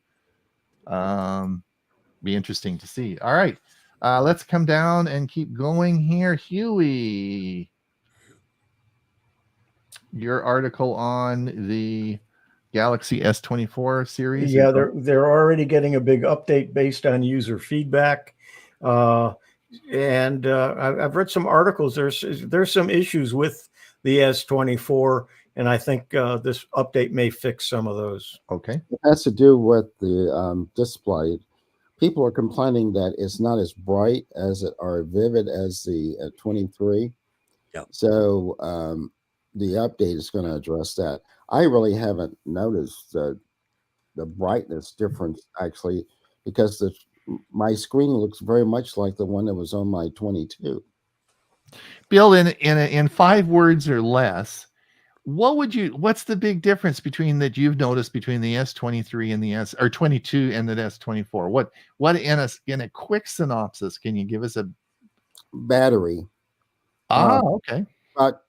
Be interesting to see. All right, let's come down and keep going here. Huey, your article on the Galaxy S24 series. Yeah, they're already getting a big update based on user feedback. And I've read some articles. There's some issues with the S24, and I think this update may fix some of those. Okay. It has to do with the display. People are complaining that it's not as bright as it or vivid as the 23. Yep. So the update is going to address that. I really haven't noticed the brightness difference actually, because my screen looks very much like the one that was on my 22. Bill, in 5 words or less, what's the big difference that you've noticed between the S23 and the 22 and the S24? What in a quick synopsis can you give us? A battery. Okay. But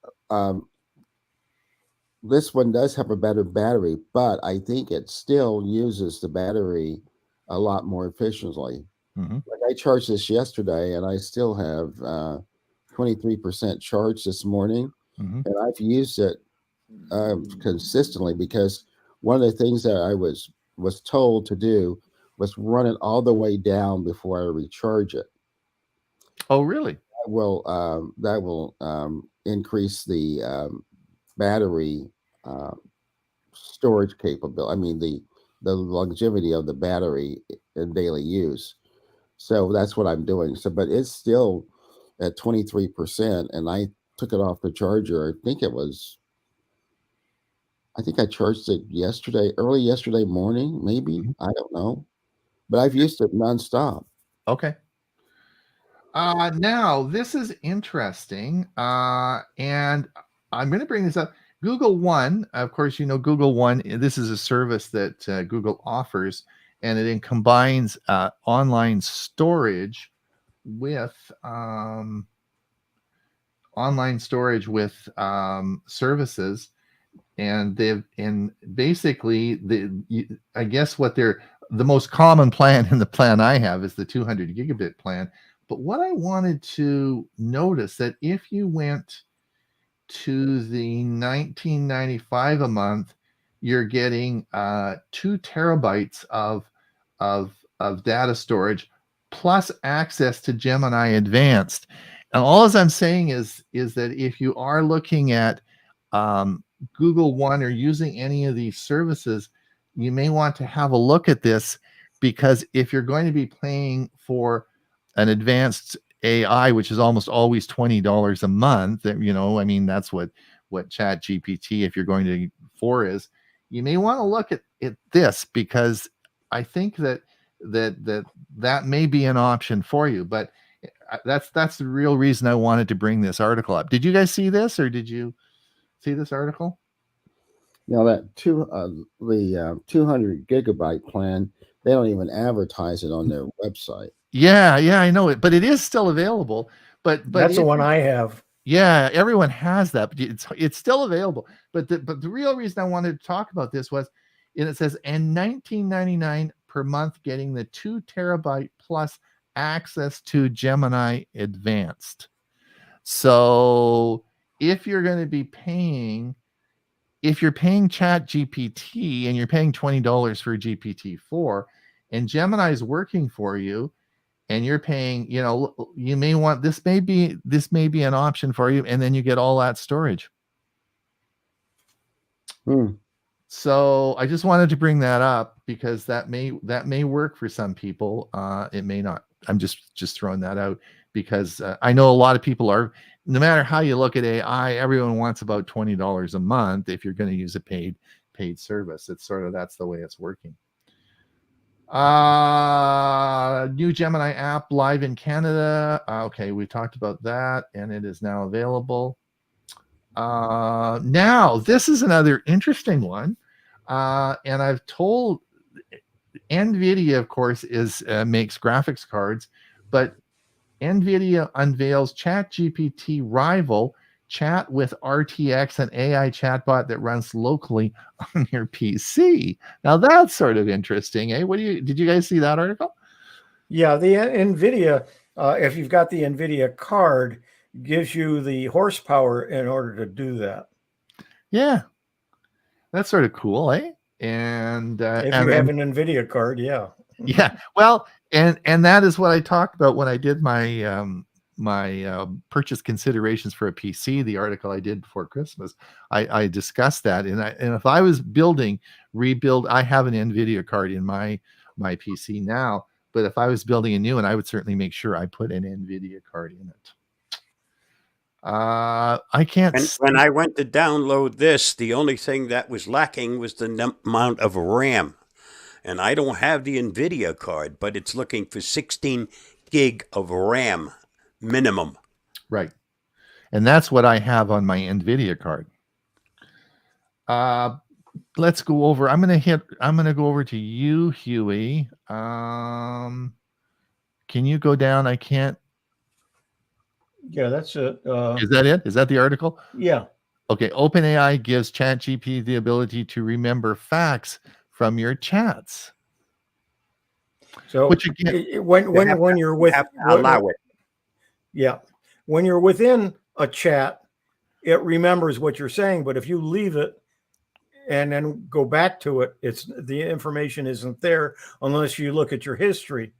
this one does have a better battery, but I think it still uses the battery a lot more efficiently. Mm-hmm. Like I charged this yesterday, and I still have 23% charge this morning, mm-hmm. and I've used it consistently, because one of the things that I was told to do was run it all the way down before I recharge it. Oh, really? That will increase the battery storage capability. I mean the longevity of the battery in daily use. So that's what I'm doing. So, but it's still at 23%, and I took it off the charger. I think I charged it early yesterday morning, maybe. Mm-hmm. I don't know, but I've used it nonstop. Okay. Now this is interesting, and I'm going to bring this up. Google One, of course, Google One. This is a service that Google offers, and it combines online storage with services, and basically I guess the most common plan, and the plan I have, is the 200 gigabit plan. But what I wanted to notice, that if you went to the $19.95 a month, you're getting 2 terabytes of data storage plus access to Gemini Advanced. And all I'm saying is that if you are looking at Google One or using any of these services, you may want to have a look at this, because if you're going to be paying for an advanced AI, which is almost always $20 a month, that's what Chat GPT, if you're going to is, you may want to look at this, because I think that may be an option for you. But that's the real reason I wanted to bring this article up. Did you guys see this, or did you see this article? Now that the 200 gigabyte plan, they don't even advertise it on their website. Yeah, I know it, but it is still available. But that's the one I have. Yeah, everyone has that, but it's still available. But the real reason I wanted to talk about this was, and it says, and $19.99 per month, getting the 2 terabyte plus access to Gemini Advanced. So if you're going to be paying, if you're paying Chat GPT and you're paying $20 for GPT-4, and Gemini is working for you, and you're paying, you may want, this may be an option for you, and then you get all that storage. So I just wanted to bring that up because that may work for some people. It may not. I'm just throwing that out because I know a lot of people are, no matter how you look at AI, everyone wants about $20 a month if you're going to use a paid service. It's sort of, that's the way it's working. New Gemini app live in Canada. Okay, we talked about that, and it is now available. Now this is another interesting one, and I've told NVIDIA, of course, makes graphics cards, but NVIDIA unveils ChatGPT rival chat with RTX, an AI chatbot that runs locally on your PC. Now that's sort of interesting, eh? Did you guys see that article? Yeah, the NVIDIA, if you've got the NVIDIA card, gives you the horsepower in order to do that. Yeah, that's sort of cool, eh? And if you have an NVIDIA card, yeah. Yeah, well, and that is what I talked about when I did my purchase considerations for a PC, the article I did before Christmas. I discussed that, and if I was rebuild, I have an NVIDIA card in my PC now, but if I was building a new one, I would certainly make sure I put an NVIDIA card in it. I can't. When I went to download this, the only thing that was lacking was the amount of RAM. And I don't have the NVIDIA card, but it's looking for 16 gig of RAM minimum. Right. And that's what I have on my NVIDIA card. Let's go over. I'm going to go over to you, Huey. Can you go down? I can't. Yeah, that's it. Is that it? Is that the article? Yeah. Okay. OpenAI gives ChatGPT the ability to remember facts from your chats. So when you're with, allow it. Yeah, when you're within a chat, it remembers what you're saying. But if you leave it and then go back to it, the information isn't there unless you look at your history.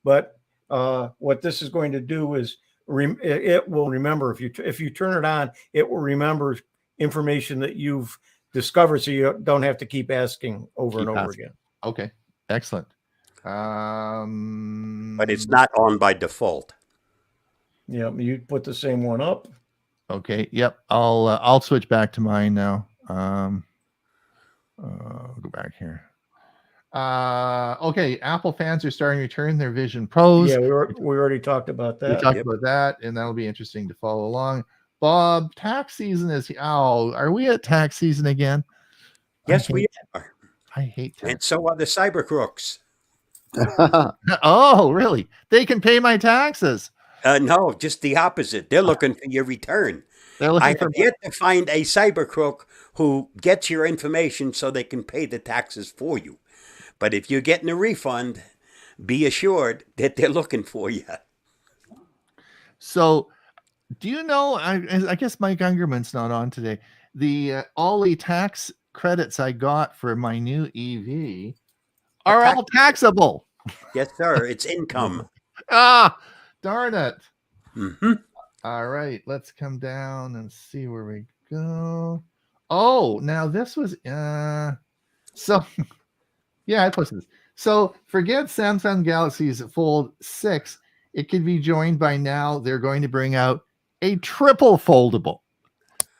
But what this is going to do is it will remember, if you turn it on, it will remember information that you've discovered, so you don't have to keep asking over and over again. Okay, excellent. But it's not on by default. Yeah, you put the same one up. Okay. Yep. I'll switch back to mine now. Go back here. Okay. Apple fans are starting to return their Vision Pros. Yeah, we already talked about that. We talked about that, and that'll be interesting to follow along. Bob, tax season is. Oh, are we at tax season again? Yes, we are. I hate tax. And so are the cyber crooks. Oh, really? They can pay my taxes? No, just the opposite. They're looking for your return. I have yet to find a cyber crook who gets your information so they can pay the taxes for you. But if you're getting a refund, be assured that they're looking for you. So, do you know, I guess Mike Ungerman's not on today, all the tax credits I got for my new EV are all taxable. Yes, sir. It's income. Darn it. Mm-hmm. All right, let's come down and see where we go. Oh, now this was so yeah, I posted this. So forget Samsung Galaxy's Fold 6. It could be joined by now. They're going to bring out a triple foldable.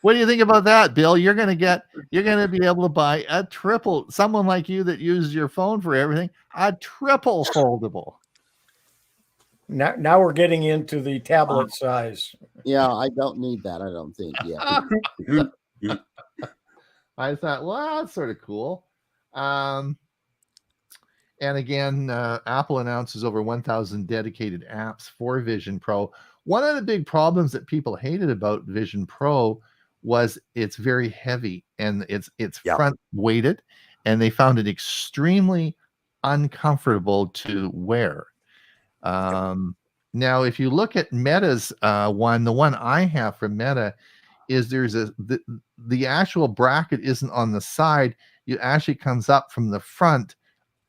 What do you think about that, Bill? You're going to be able to buy a triple. Someone like you that uses your phone for everything, a triple foldable. Now we're getting into the tablet size. Yeah, I don't need that. I don't think. Yeah. I thought, well, that's sort of cool. And again, Apple announces over 1,000 dedicated apps for Vision Pro, One of the big problems that people hated about Vision Pro was it's very heavy and it's Yeah. front weighted, and they found it extremely uncomfortable to wear. Now, if you look at Meta's one, the one I have from Meta is the actual bracket isn't on the side. It actually comes up from the front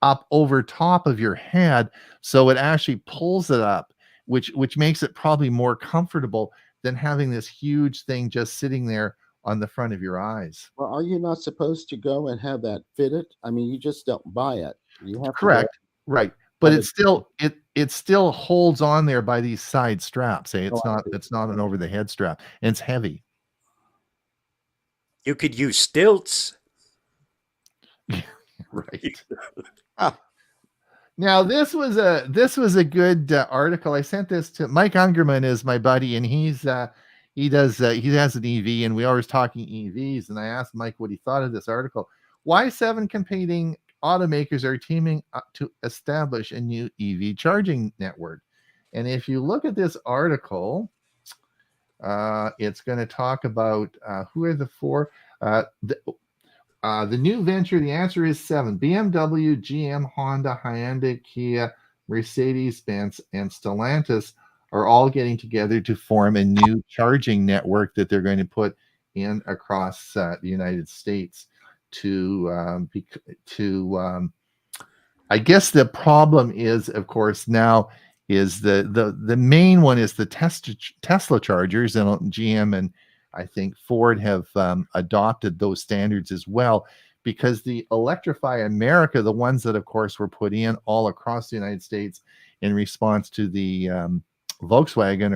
up over top of your head, so it actually pulls it up, which makes it probably more comfortable than having this huge thing just sitting there on the front of your eyes. Well, are you not supposed to go and have that fitted? I mean, you just don't buy it. You have to go Correct. Right. But have it's it. still it still holds on there by these side straps. Oh, I see. It's not an over the head strap. And it's heavy. You could use stilts. Right. Ah, Now this was a good article. I sent this to Mike Ungerman is my buddy, and he has an EV, and we always talking EVs. And I asked Mike what he thought of this article. Why 7 competing automakers are teaming up to establish a new EV charging network. And if you look at this article, it's going to talk about who are the 4. The new venture, the answer is 7. BMW, GM, Honda, Hyundai, Kia, Mercedes-Benz, and Stellantis are all getting together to form a new charging network that they're going to put in across the United States I guess the problem is, of course, now is the main one is the Tesla chargers, and GM and I think Ford have adopted those standards as well, because the Electrify America, the ones that, of course, were put in all across the United States in response to the Volkswagen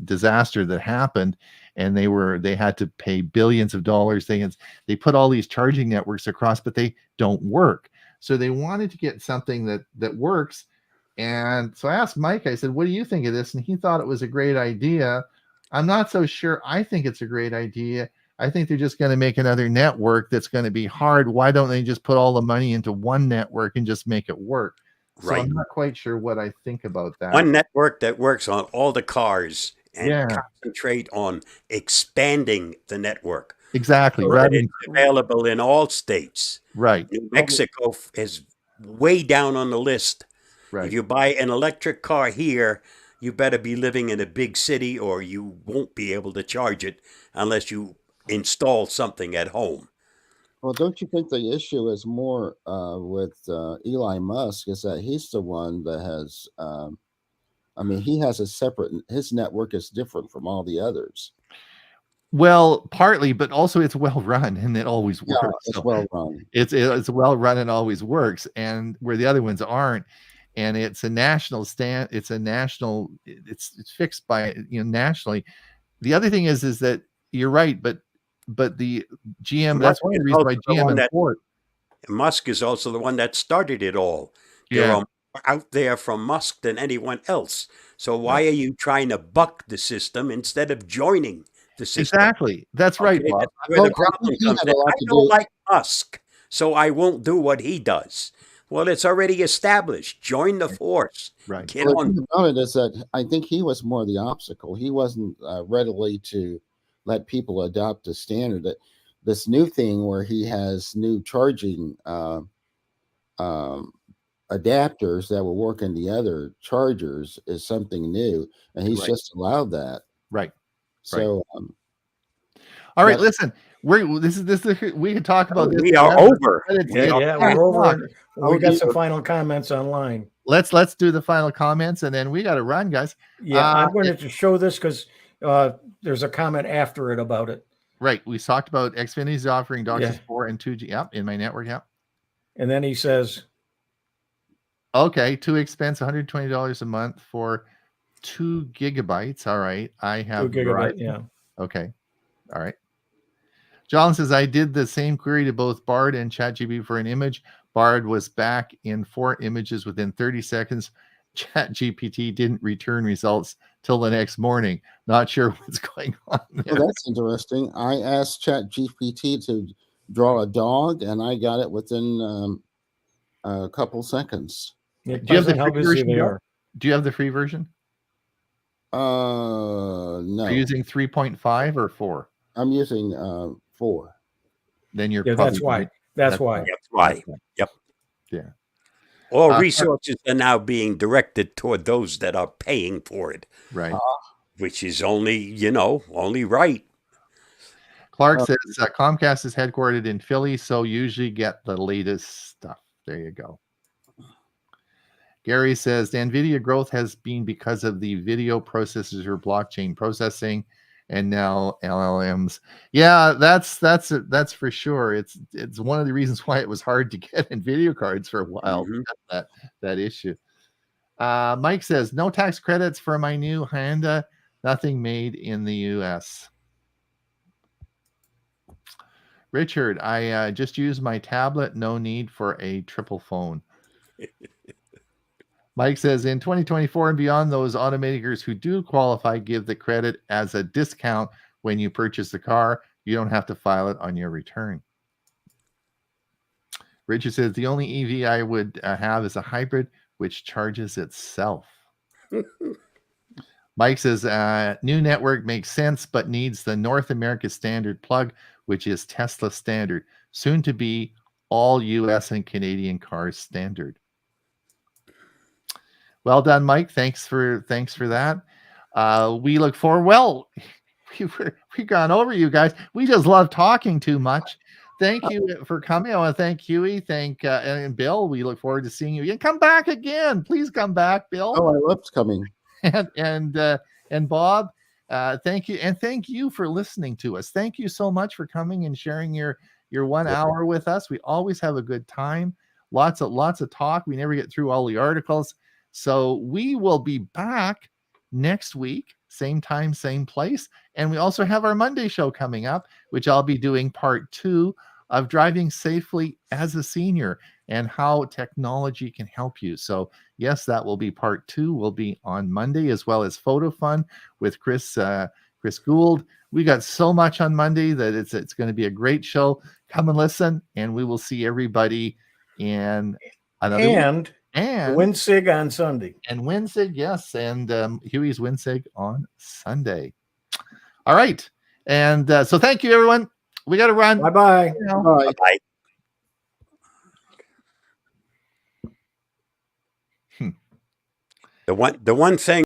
disaster that happened, and they had to pay billions of dollars. They put all these charging networks across, but they don't work. So they wanted to get something that works. And so I asked Mike, I said, what do you think of this? And he thought it was a great idea. I'm not so sure. I think it's a great idea. I think they're just going to make another network that's going to be hard. Why don't they just put all the money into one network and just make it work? So Right. I'm not quite sure what I think about that. One network that works on all the cars and Yeah. concentrate on expanding the network. Exactly. So Right. that it's available in all states. Right. New Mexico is way down on the list. Right. If you buy an electric car here, you better be living in a big city, or you won't be able to charge it unless you install something at home. well, don't you think the issue is more with Elon Musk is that he's the one that has, I mean, he has a separate, his network is different from all the others. Well, partly, but also it's well run and it always Yeah, works. it's So well run. it's well run and always works, and where the other ones aren't. And it's a national stand. It's a national. It's fixed by nationally. The other thing is that you're right, but the GM. That's one of the reasons why GM and Ford. Musk is also the one that started it all. There Yeah. are more out there from Musk than anyone else. So why are you trying to buck the system instead of joining the system? Exactly. That's right, Okay, Bob. that's where Well, the I problem think he comes had in. a lot I to don't do. like Musk, so I won't do what he does. Well, it's already established. Join the force. Right. Get Well, the on. thing about it is that I think he was more the obstacle. He wasn't readily to let people adopt a standard. That this new thing where he has new charging adapters that will work in the other chargers is something new, and he's Right. just allowed that. Right. So, All right. but Listen, we could talk about this. We are forever, over. but it's- We are Yeah, it's we're over. o'clock. We Oh, got some dear. final comments online. Let's do the final comments, and then we got to run, guys. Yeah, I'm going to show this because there's a comment after it about it. Right. We talked about Xfinity's offering DOCSIS Yeah. 4 and 2G. Yep, in my network. Yep. And then he says, Okay, too expensive, $120 a month for 2 gigabytes. All right. I 2 have gigabit. Verizon. Yeah. Okay. All right. John says, I did the same query to both Bard and ChatGPT for an image. Bard was back in 4 images within 30 seconds. ChatGPT didn't return results till the next morning. Not sure what's going on there. well, that's interesting. I asked ChatGPT to draw a dog, and I got it within a couple seconds. It Do you have the depends on how free busy version, they Bill? are. Do you have the free version? No. Are you using 3.5 or 4? I'm using 4. Then you're Yeah, probably that's why. right. That's why. That's why. That's why. Yep. Yeah. All Clark- resources are now being directed toward those that are paying for it, Right. which is only, only right. Clark says Comcast is headquartered in Philly, so usually get the latest stuff. There you go. Gary says the NVIDIA growth has been because of the video processors or blockchain processing, and now LLMs. Yeah, that's for sure. It's one of the reasons why it was hard to get NVIDIA cards for a while. Mhm. That issue. Mike says no tax credits for my new Honda. Nothing made in the U.S. Richard, I just used my tablet. No need for a triple phone. Mike says in 2024 and beyond, those automakers who do qualify give the credit as a discount when you purchase the car. You don't have to file it on your return. Richard says the only EV I would have is a hybrid which charges itself. Mike says new network makes sense but needs the North America standard plug, which is Tesla standard, soon to be all US and Canadian cars standard. Well done, Mike. Thanks for that. We look forward. Well, we've gone over, you guys. We just love talking too much. Thank you for coming. I want to thank Huey, and Bill. We look forward to seeing you again. Come back again. Please come back, Bill. Oh, I love coming. And Bob. Thank you, and thank you for listening to us. Thank you so much for coming and sharing your 1 hour with us. We always have a good time. Lots of talk. We never get through all the articles. So we will be back next week, same time, same place. And we also have our Monday show coming up, which I'll be doing part 2 of driving safely as a senior and how technology can help you. So yes, that will be part 2. Will be on Monday, as well as Photo Fun with Chris Gould. We got so much on Monday that it's going to be a great show. Come and listen, and we will see everybody in another week. And WinSig on Sunday. And WinSig, yes. And Huey's WinSig on Sunday. All right. And so thank you, everyone. We got to run. Bye-bye. Bye-bye. The one thing